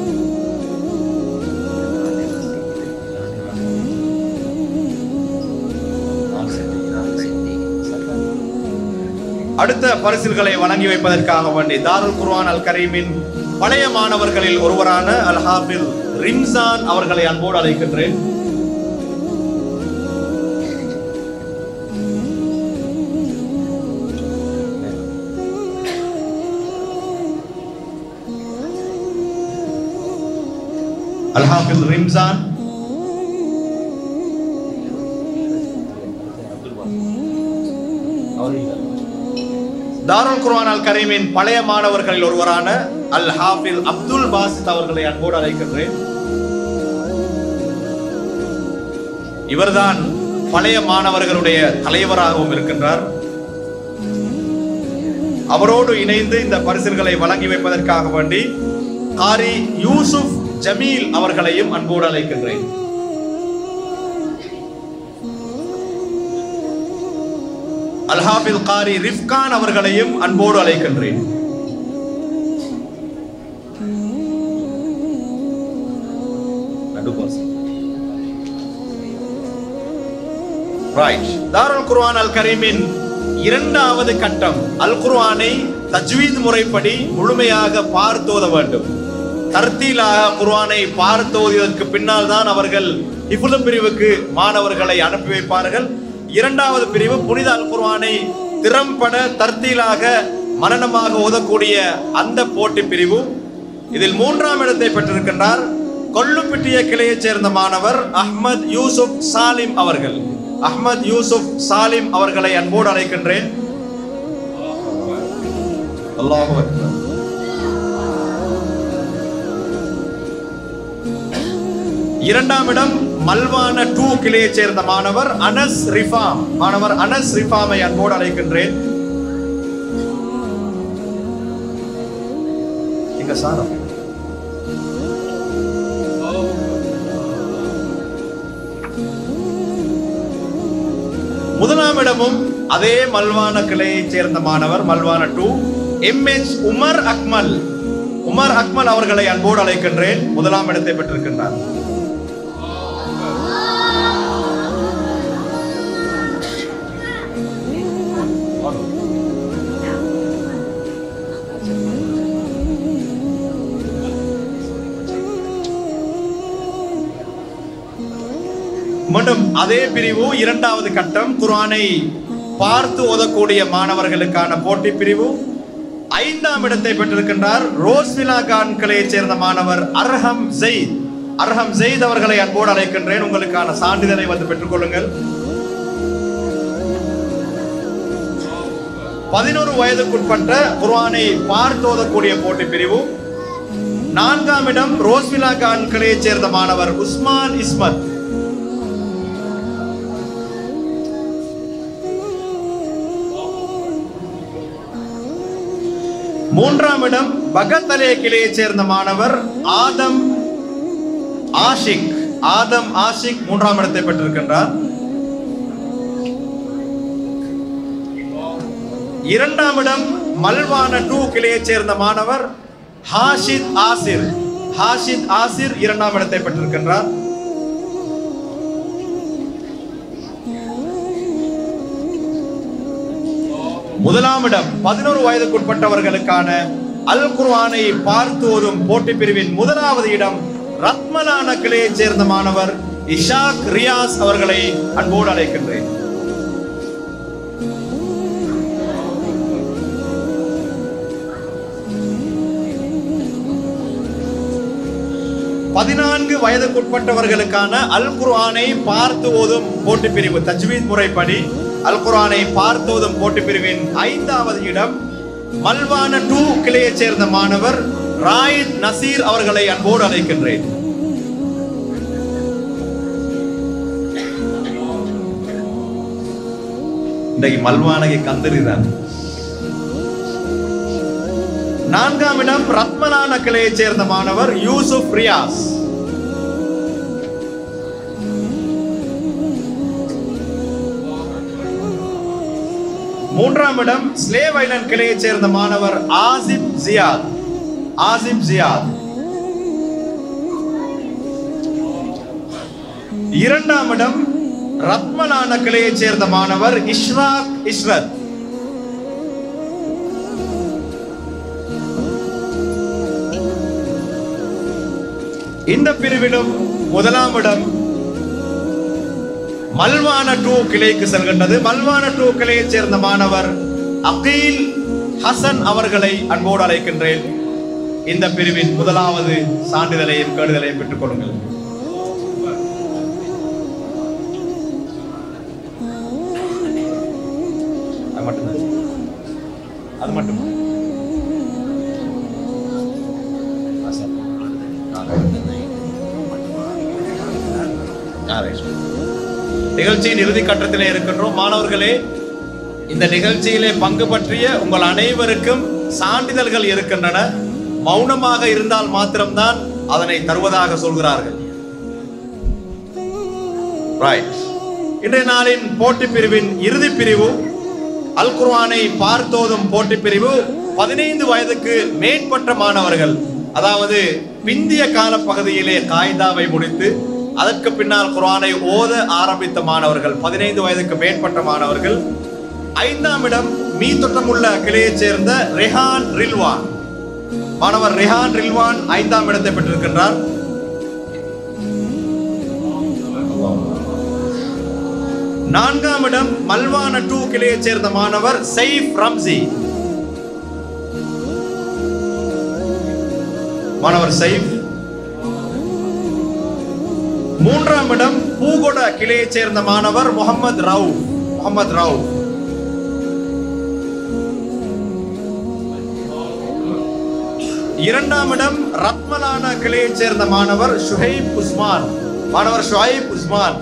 அடுத்த பரிசுகளை வழங்கி வைப்பதற்காக வேண்டி தாருல் குர்ஆன் அல் கரீமின் பழைய மாணவர்களில் ஒருவரான அல் ஹாஃபில் ரிம்சான் அவர்களை அன்போடு அழைக்கின்றேன். அல் ஹாஃபில் ரிம்சான். தாருல் குர்ஆன் அல் கரீமின் பழைய மாணவர்களில் ஒருவரான அல் ஹாஃபில் அப்துல் பாசித் அவர்களை அன்போடு அழைக்கின்றேன். இவர்தான் பழைய மாணவர்களுடைய தலைவராகவும் இருக்கின்றார். அவரோடு இணைந்து இந்த பரிசுகளை வழங்கி வைப்பதற்காக வேண்டி காரி யூசுப் ஜமீல் அவர்களையும் அன்போடு அழைக்கின்றேன். அல் ஹாஃபில் காரி ரிஃப்கான் அவர்களையும் அன்போடு அழைக்கின்றேன். தாருல் குர்ஆன் அல் கரீமின் இரண்டாவது கட்டம் அல் குர்ஆனை தஜ்வீத் முறைப்படி முழுமையாக பார்த்தோத வேண்டும். தர்த்தீலாக குர்ஆனை பார்த்தோதியதற்கு பின்னால் தான் அவர்கள் இஃபுல் பிரிவுக்கு மாணவர்களை அனுப்பி வைப்பார்கள். இரண்டாவது பிரிவு புனித அல் குர்ஆனை திறம்பட தர்த்தீலாக மனனமாக ஓதக்கூடிய அந்த போட்டி பிரிவு. இதில் 3ஆம் இடத்தை பெற்றிருக்கின்றார் கொல்லுப்பிட்டிய கிளையைச் சேர்ந்த மாணவர் அஹ்மத் யூசுப் சாலிம் அவர்கள். அஹ்மத் யூசுப் சாலிம் அவர்களை அன்போடு அழைக்கின்றேன். அல்லாஹு அக்பர். இரண்டாம் இடம் மல்வான 2 கிளையைச் சேர்ந்த மாணவர் அனஸ் ரிஃபாம். மாணவர் அனஸ் ரிஃபாமை அன்போடு அழைக்கின்றேன். எங்க சாரம் முதலாம் இடமும் அதே மல்வான கிளையைச் சேர்ந்த மாணவர் Malwana 2 MH Umar Akmal. Umar Akmal அவர்களை அன்போடு அழைக்கின்றேன். முதலாம் இடத்தை பெற்றிருக்கின்றார். மீண்டும் அதே பிரிவு இரண்டாவது கட்டம் குர்ஆனை பார்த்து ஓதக்கூடிய மாணவர்களுக்கான போட்டி பிரிவு. 5ஆம் இடத்தை பெற்றிருக்கின்றார் ரோஸ்விலா கான் கிளையைச் சேர்ந்த மாணவர் அர்ஹம் ஜெயித். அர்ஹம் ஜெயித் அவர்களை அன்போடு அழைக்கின்றேன். உங்களுக்கான சான்றிதழை வந்து பெற்றுக் கொள்ளுங்கள். 11 வயதுக்குட்பட்ட குர்ஆனை பார்த்து ஓதக்கூடிய போட்டி பிரிவு. 4ஆம் இடம் ரோஸ்விலா கான் கிளையைச் சேர்ந்த மாணவர் உஸ்மான் இஸ்மத். 3ஆம் இடம் பகத்தலே கிளையைச் சேர்ந்த மாணவர் ஆதம் ஆஷிக். 3ஆம் இடத்தை பெற்றிருக்கின்றார். 2ஆம் இடம் மல்வான 2 கிளையைச் சேர்ந்த மாணவர் ஹாஷித் ஆசிர். 2ஆம் இடத்தை பெற்றிருக்கின்றார். 1ஆம் இடம் 11 வயதுக்குட்பட்டவர்களுக்கான அல் குர்ஆனை பார்த்து ஓதும் போட்டி பிரிவின் 1வது இடம் ரத்மலான கிளையைச் சேர்ந்த மாணவர் இஷாக் ரியாஸ் அவர்களை அன்போடு அழைக்கின்றேன். பதினான்கு வயதுக்குட்பட்டவர்களுக்கான அல் குர்ஆனை பார்த்து ஓதும் போட்டி பிரிவு தஜ்வீத் முறைப்படி அல் குர்ஆனை பார்த்து ஓதும் போட்டி பிரிவின் 5வது இடம் மல்வான 2 கிளையைச் சேர்ந்த மாணவர் ராயித் நசீர் அவர்களை அன்போடு அழைக்கின்றேன். இன்றைக்கு மல்வானகை கந்தறிதான். 4ஆம் இடம் ரத்மலான கிளையைச் சேர்ந்த மாணவர் யூசுப் ரியாஸ். 3ஆம் இடம் ஸ்லேவ் ஐலண்ட் கிளையைச் சேர்ந்த மாணவர் ஆசிப் ஜியாத். 2ஆம் இடம் ரத்மலான கிளையைச் சேர்ந்த மாணவர் இஷ்ராக் இஸ்ரத். 'இந்த பிரிவிலும் 1ஆம் இடம் மல்வான 2 கிளைக்கு செல்கின்றது. மல்வான 2 கிளையைச் சேர்ந்த மாணவர் அகீல் ஹசன் அவர்களை அன்போடு அழைக்கின்றேன். இந்த பிரிவின் 1வது சான்றிதழையும் கேடுதலையும் பெற்றுக் கொள்ளுங்கள். அது மட்டும் நிகழ்ச்சியின் இறுதி கட்டத்திலே இருக்கின்றோம். மாணவர்களே, இந்த நிகழ்ச்சியிலே பங்கு பற்றிய உங்கள் அனைவருக்கும் சான்றிதழ்கள் இருக்கின்றன. மௌனமாக இருந்தால் மாத்திரம்தான் அதனை தருவதாக சொல்கிறார்கள். இன்றைய நாளின் போட்டி பிரிவின் இறுதி பிரிவு அல் குர்ஆனை பார்த்தோதும் போட்டி பிரிவு 15 வயதுக்கு மேற்பட்ட மாணவர்கள், அதாவது பிந்திய கால பகுதியிலே காய்தாவை முடித்து அதற்கு பின்னால் குர்ஆனை ஓத ஆரம்பித்த மாணவர்கள் 15 வயதுக்கு மேற்பட்ட மாணவர்கள். 5ஆம் இடம் மீத்தொட்டமுள்ள கிளையைச் சேர்ந்த ரெஹான் ரில்வான். மாணவர் ரெஹான் ரில்வான் 5ஆம் இடத்தை பெற்றிருக்கின்றார். 4ஆம் இடம் மல்வான 2 கிளையைச் சேர்ந்த மாணவர் சைஃப் ரம்சி. மாணவர் சைஃப். 3ஆம் இடம் பூகொட கிளையைச் சேர்ந்த மாணவர் முகமது ரவுஃப். 2ஆம் இடம் ரத்மலான கிளையைச் சேர்ந்த மாணவர் ஷுஹைப் உஸ்மான். மாணவர் ஷுஹைப் உஸ்மான்.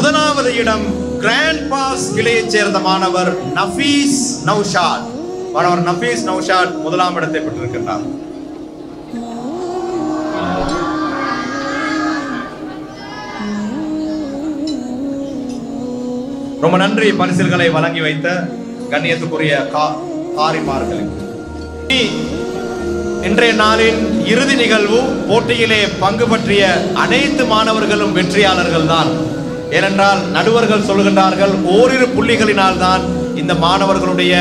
1வது இடம் கிராண்ட் பாஸ் கிளையைச் சேர்ந்த மாணவர் நஃபீஸ் நௌஷாத். மாணவர் நஃபீஸ் நௌஷாத் 1ஆம் இடத்தை பெற்றிருக்கின்றார். ரொம்ப நன்றி பரிசுகளை வழங்கி வைத்த கண்ணியத்துக்குரிய காரிமார்களுக்கு. இன்றைய நாளின் இறுதி நிகழ்வு போட்டியிலே பங்கு பற்றிய அனைத்து மாணவர்களும் வெற்றியாளர்கள் தான். ஏனென்றால் நடுவர்கள் சொல்கின்றார்கள் ஓரிரு புள்ளிகளினால் தான் இந்த மாணவர்களுடைய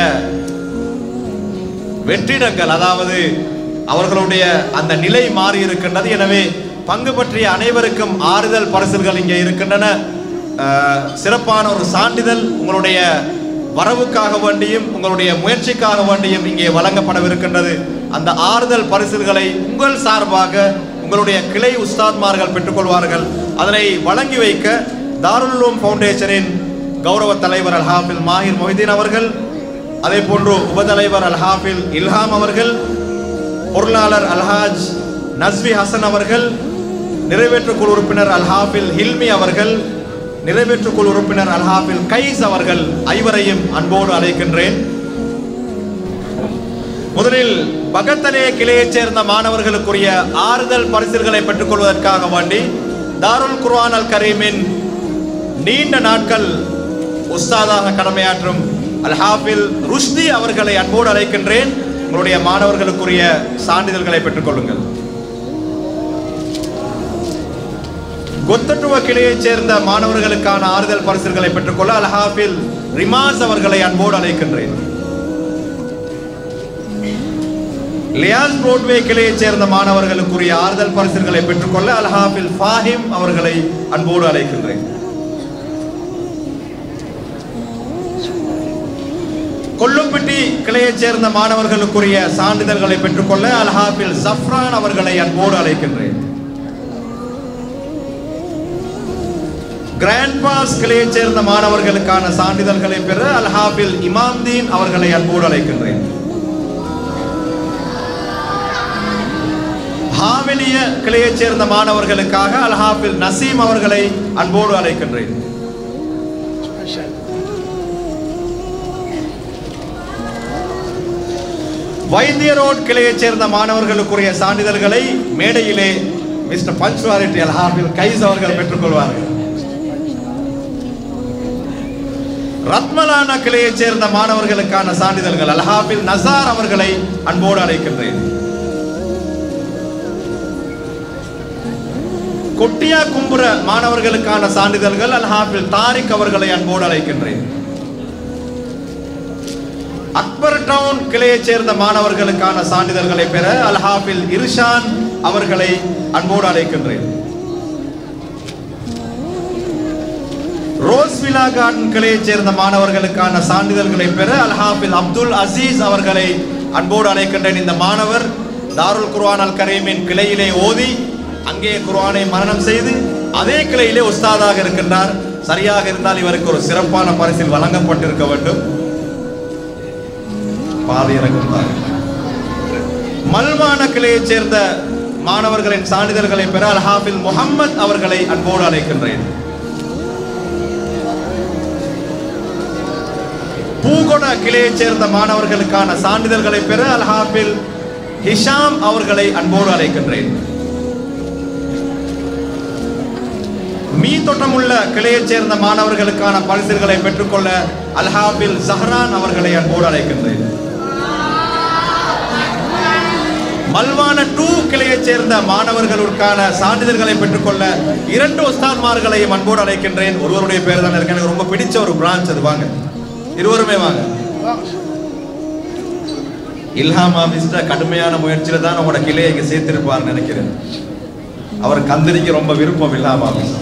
வெற்றிடங்கள், அதாவது அவர்களுடைய அந்த நிலை மாறி இருக்கின்றது. எனவே பங்கு பற்றிய அனைவருக்கும் ஆறுதல் பரிசுகள் இங்கே இருக்கின்றன. சிறப்பான ஒரு சான்றிதழ் உங்களுடைய வரவுக்காக வேண்டியும் உங்களுடைய முயற்சிக்காக வேண்டியும் இங்கே வழங்கப்படவிருக்கின்றது. அந்த ஆறுதல் பரிசுகளை உங்கள் சார்பாக உங்களுடைய கிளை உஸ்தாத்மார்கள் பெற்றுக்கொள்வார்கள். அதனை வழங்கி வைக்க தாருல் உலூம் ஃபவுண்டேஷனின் கௌரவ தலைவர் அல் ஹாஃபிஸ் மாஹிர் மொஹிதீன் அவர்கள், அதே போன்று உபதலைவர் அல்ஹாஃபில் இல்ஹாம் அவர்கள், பொருளாளர் அல்ஹாஜ் நஸ்வி ஹசன் அவர்கள், நிறைவேற்று குழு உறுப்பினர் அல்ஹாஃபில் ஹில்மி அவர்கள், நிறைவேற்று குழு உறுப்பினர் அல்ஹாஃபில் கைஸ் அவர்கள் ஐவரையும் அன்போடு அழைக்கின்றேன். முதலில் பகத்தலே கிளையைச் சேர்ந்த மாணவர்களுக்குரிய ஆறுதல் பரிசுகளை பெற்றுக் கொள்வதற்காக வேண்டி தாருல் குர்ஆன் அல் கரீமின் நீண்ட நாட்கள் உஸ்தாதாக கடமையாற்றும் அல்ஹாஃபில் ருஷ்தி அவர்களை அன்போடு அழைக்கின்றேன். உங்களுடைய மாணவர்களுக்குரிய சான்றிதழ்களை பெற்றுக் கொள்ளுங்கள். கொத்தட்டுவ கிளையைச் சேர்ந்த மாணவர்களுக்கான ஆறுதல் பரிசுகளை பெற்றுக்கொள்ள அல்ஹாஃபில் ரிமாஸ் அவர்களை அன்போடு அழைக்கின்றேன். லியாஸ் புரோட்வே கிளையைச் சேர்ந்த மாணவர்களுக்குரிய ஆறுதல் பரிசுகளை பெற்றுக்கொள்ள அல்ஹாஃபில் ஃபாஹிம் அவர்களை அன்போடு அழைக்கின்றேன். கொல்லுப்பிட்டி கிளையைச் சேர்ந்த மாணவர்களுக்குரிய சான்றிதழ்களை பெற்றுக்கொள்ள அல்ஹாஃபில் ஜஃப்ரான் அவர்களை அன்போடு அழைக்கின்றேன். கிராண்ட் பாஸ் கிளையைச் சேர்ந்த மாணவர்களுக்கான சான்றிதழ்களை பெற அல்ஹாஃபில் இமாம்தீன் அவர்களை அன்போடு அழைக்கின்றேன். ஹாவிலிய கிளையைச் சேர்ந்த மாணவர்களுக்காக அல்ஹாஃபில் நசீம் அவர்களை அன்போடு அழைக்கின்றேன். வைத்திய ரோட் கிளையைச் சேர்ந்த மாணவர்களுக்குரிய சான்றிதழ்களை மேடையிலே மிஸ்டர் பஞ்சுவாலிட்டி அல்ஹாஃபில் கைஸ் அவர்கள் பெற்றுக்கொள்வார்கள். ரத்மலானா கிளையைச் சேர்ந்த மாணவர்களுக்கான சான்றிதழ்கள் அல்ஹாஃபில் நசார் அவர்களை அன்போடு அழைக்கின்றேன். கொட்டியா கும்புர மாணவர்களுக்கான சான்றிதழ்கள் அல்ஹாஃபில் தாரிக் அவர்களை அன்போடு அழைக்கின்றேன். அக்பர் டவுன் கிளையைச் சேர்ந்த மாணவர்களுக்கான சான்றிதழ்களை பெற அல்ஹாஃபில் இர்ஷான் அவர்களை அன்போடு அழைக்கின்றேன். ரோஸ்விலா கார்டன் கிளையைச் சேர்ந்த மாணவர்களுக்கான சான்றிதழ்களை பெற அல்ஹாஃபில் அப்துல் அசீஸ் அவர்களை அன்போடு அழைக்கின்றேன். இந்த மாணவர் தாருல் குர்ஆன் அல் கரீமின் கிளையிலே ஓதி அங்கே குர்ஆனை மரணம் செய்து அதே கிளையிலே உஸ்தாதாக இருக்கின்றார். சரியாக இருந்தால் இவருக்கு ஒரு சிறப்பான பரிசில் வழங்கப்பட்டிருக்க வேண்டும். மல்வான கிளையைச் சேர்ந்த மாணவர்களின் சான்றிதழ்களை பெற அல்ஹாஃபில் முஹம்மத் அவர்களை அன்போடு அழைக்கின்றேன். பூகொட கிளையைச் சேர்ந்த மாணவர்களுக்கான சான்றிதழ்களை பெற அல்ஹாஃபில் ஹிஷாம் அவர்களை அன்போடு அழைக்கின்றேன். மீ தோட்டமுள்ள கிளையைச் சேர்ந்த மாணவர்களுக்கான பரிசுகளை பெற்றுக்கொள்ள அல்ஹாஃபில் ஜஹ்ரான் அவர்களை அன்போடு அழைக்கின்றேன். மல்வான 2 கிளையைச் சேர்ந்த மாணவர்களுக்கான சான்றிதழ்களை பெற்றுக்கொள்ள 2 உஸ்தாத்மார்களையும் அன்போடு அழைக்கின்றேன். ஒருவருடைய பேர் தான் இருக்கு, எனக்கு ரொம்ப பிடிச்ச ஒரு பிரான்ச் அது. வாங்க, இருவருமே வாங்க. இல்ஹாம் ஆபீஸ்ல கடுமையான முயற்சியில தான் உங்களோட கிளையை இங்க சேர்த்திருப்பார்னு நினைக்கிறேன். அவர் கந்தரிக்கு ரொம்ப விருப்பம் இல்ஹாம் ஆபீஸ்.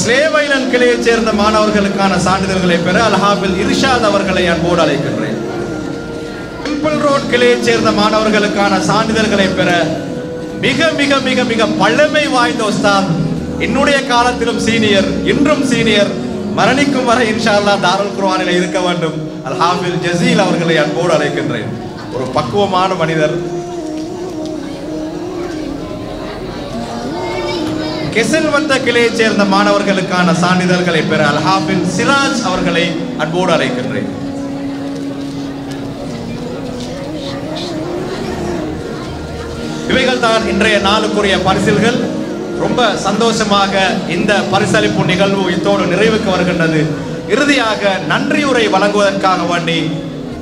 ஸ்லேவ் ஐலண்ட் கிளையைச் சேர்ந்த மாணவர்களுக்கான சான்றிதழ்களை பெற அல்ஹாஃபில் இர்ஷாத் அவர்களை அன்போடு அழைக்கின்றேன். டெம்பிள் ரோட் கிளையைச் சேர்ந்த மாணவர்களுக்கான சான்றிதழ்களை பெற மிக மிக மிக மிக பழமை வாய்ந்த உஸ்தாத், என்னுடைய காலத்திலும் சீனியர், இன்றும் சீனியர், மரணிக்கும் வரை இன்ஷா அல்லாஹ் தாருல் குர்ஆனில் இருக்க வேண்டும், அல்ஹாஃபில் ஜஸீல் அவர்களை அன்போடு அழைக்கின்றேன். ஒரு பக்குவமான மனிதர். கெசல்வந்த கிளையைச் சேர்ந்த மாணவர்களுக்கான சான்றிதழ்களை பெற அல்ஹாஃபில் சிராஜ் அவர்களை அன்போடு அழைக்கின்றேன். இவைகள் தான் இன்றைய நாளுக்குரிய பரிசில்கள். ரொம்ப சந்தோஷமாக இந்த பரிசளிப்பு நிகழ்வு இத்தோடு நிறைவுக்கு வருகின்றது. இறுதியாக நன்றியுரை வழங்குவதற்காக வேண்டி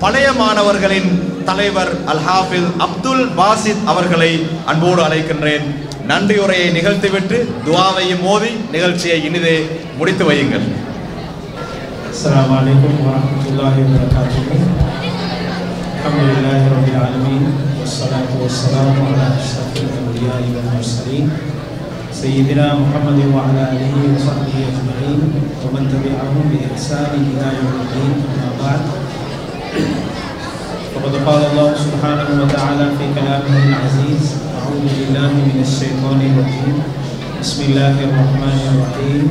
பழைய மாணவர்களின் தலைவர் அல்ஹாஃபில் அப்துல் பாசித் அவர்களை அன்போடு அழைக்கின்றேன். நன்றியுரையை நிகழ்த்திவிட்டு துஆவையும் மோதி நிகழ்ச்சியை இனிதே முடித்து வையுங்கள். அஸ்ஸலாமு அலைக்கும் வரஹ்மத்துல்லாஹி வபரகாத்துஹு. அல்ஹம்துலில்லாஹி ரப்பில் ஆலமீன் வஸ்ஸலாத்து வஸ்ஸலாமு அலா அஷ்ரஃபில் அன்பியாஇ வல் முர்ஸலீன் சய்யிதினா முஹம்மதின் வ அலா ஆலிஹி வ ஸஹ்பிஹி அஜ்மஈன் வ மன் தபிஅஹும் பி இஹ்சானின் இலா யௌமிddin. அம்மா பஅத். فقد قال الله سبحانه وتعالى في كلامه العزيز: أعوذ بالله من الشيطان الرجيم. بسم الله الرحمن الرحيم.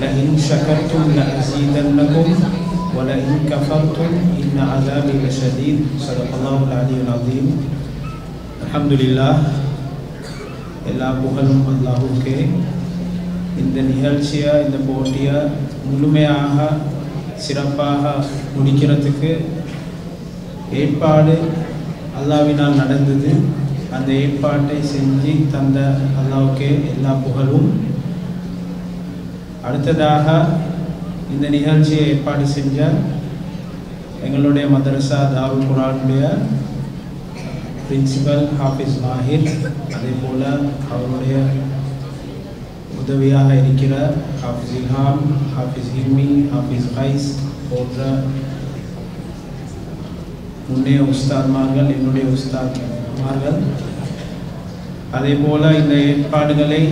لئن شكرتم لأزيدنكم ولئن كفرتم إن عذابي لشديد صدق الله العلي العظيم. الحمد لله. எல்லா புகழும் அல்லாஹ்வுக்கே. இந்த நிகழ்ச்சியை இந்த போட்டியை முழுமையாக சிறப்பாக முடிக்கிறதுக்கு ஏற்பாடு அல்லாஹ்வினால் நடந்தது. அந்த ஏற்பாட்டை செஞ்சு தந்த அல்லாஹ்வுக்கே எல்லா புகழும். அடுத்ததாக இந்த நிகழ்ச்சியை ஏற்பாடு செஞ்ச எங்களுடைய மதரசா தாருல் குர்ஆனுடைய பிரின்சிபல் ஹாஃபிஸ் மாஹிர், அதே போல் அவருடைய உதவியாக இருக்கிற ஹாஃபிஸ் இல்ஹாம், ஹாஃபிஸ் ஹிம்மி, ஹாஃபிஸ் கைஸ் போன்ற முன்னைய உஸ்தாத்மார்கள், என்னுடைய உஸ்தாத்மார்கள், அதே போல் இந்த ஏற்பாடுகளை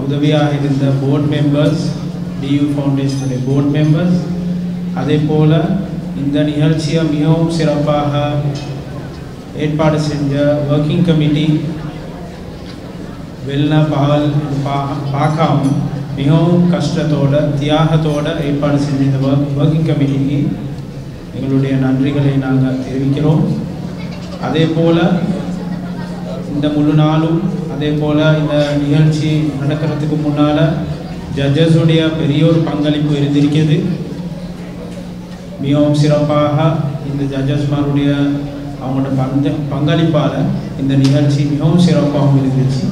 உதவியாக இருந்த போர்ட் மெம்பர்ஸ், டியூ ஃபவுண்டேஷனுடைய போர்ட் மெம்பர்ஸ், அதே போல் இந்த நிகழ்ச்சியை மிகவும் சிறப்பாக ஏற்பாடு செஞ்ச ஒர்க்கிங் கமிட்டி, வெள்ள பகல் பார்க்காம மிகவும் கஷ்டத்தோட தியாகத்தோடு ஏற்பாடு செஞ்ச இந்த ஒர்க்கிங் கமிட்டிக்கு எங்களுடைய நன்றிகளை நாங்கள் தெரிவிக்கிறோம். அதே போல் இந்த முழு நாளும், அதே போல் இந்த நிகழ்ச்சி நடக்கிறதுக்கு முன்னால் ஜட்ஜஸுடைய பெரிய ஒரு பங்களிப்பு இருந்திருக்கிறது. மிகவும் சிறப்பாக இந்த ஜட்ஜஸ்மாருடைய அவங்களோட பங்களிப்பால் இந்த நிகழ்ச்சி மிகவும் சிறப்பாகவும் இருந்துச்சு.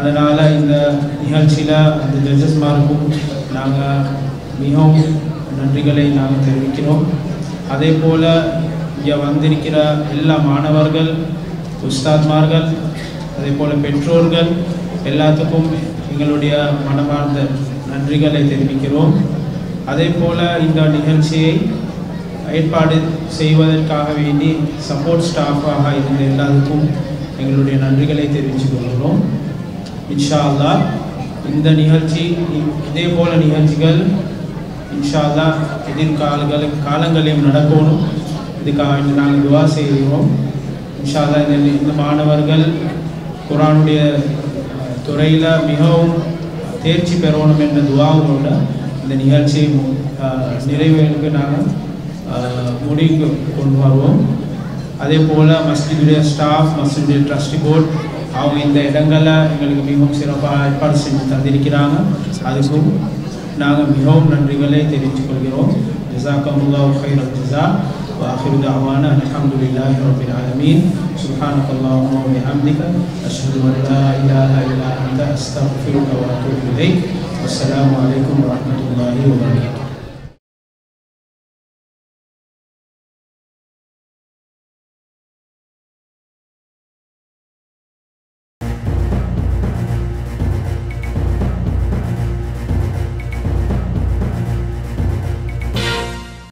அதனால் இந்த நிகழ்ச்சியில் அந்த ஜட்ஜஸ்மாருக்கும் நாங்கள் மிகவும் நன்றிகளை நாங்கள் தெரிவிக்கிறோம். அதே போல் இங்கே வந்திருக்கிற எல்லா மாணவர்கள், உஸ்தாத்மார்கள், அதே போல் பெற்றோர்கள் எல்லாத்துக்கும் எங்களுடைய மனமார்ந்த நன்றிகளை தெரிவிக்கிறோம். அதே போல் இந்த நிகழ்ச்சியை ஏற்பாடு செய்வதற்காக வேண்டி சப்போர்ட் ஸ்டாஃபாக இருந்த எல்லாருக்கும் எங்களுடைய நன்றிகளை தெரிவித்துக் கொள்கிறோம். இன்ஷா அல்லாஹ் இந்த நிகழ்ச்சி, இதே போல் நிகழ்ச்சிகள் இன்ஷா அல்லாஹ் காலங்களையும் நடக்கணும். இதுக்காக நாங்கள் துவா செய்கிறோம். இன்ஷா அல்லாஹ் இந்த மாணவர்கள் குர்ஆனுடைய துறையில் மிகவும் தேர்ச்சி பெறணும் என்ற துவாவோட இந்த நிகழ்ச்சியை நிறைவேறுக்கு நாங்கள் முடிவுக்கு கொண்டு வருவோம். அதே போல் மஸ்ஜிதுடைய ஸ்டாஃப், மஸ்ஜிதுடைய ட்ரஸ்டி போர்ட் அவங்க இந்த இடங்களில் எங்களுக்கு மிகவும் சிறப்பாக ஏற்பாடு செஞ்சு தந்திருக்கிறாங்க. அதுக்கும் நாங்கள் மிகவும் நன்றிகளை தெரிவித்துக் கொள்கிறோம். ஜஸாக்கல்லாஹு கைரல் ஜஸா வ ஆகிரு தஅவானா அல்ஹம்துலில்லாஹி ரப்பில் ஆலமீன். சுப்ஹானக்கல்லாஹும்ம வ பிஹம்திக அஷ்ஹது அன் லா இலாஹா இல்லா அன்த அஸ்தக்ஃபிருக வ அத்தூபு இலைக். வஸ்ஸலாமு அலைக்கும் வ ரஹ்மத்துல்லாஹி வ பரகாத்துஹு.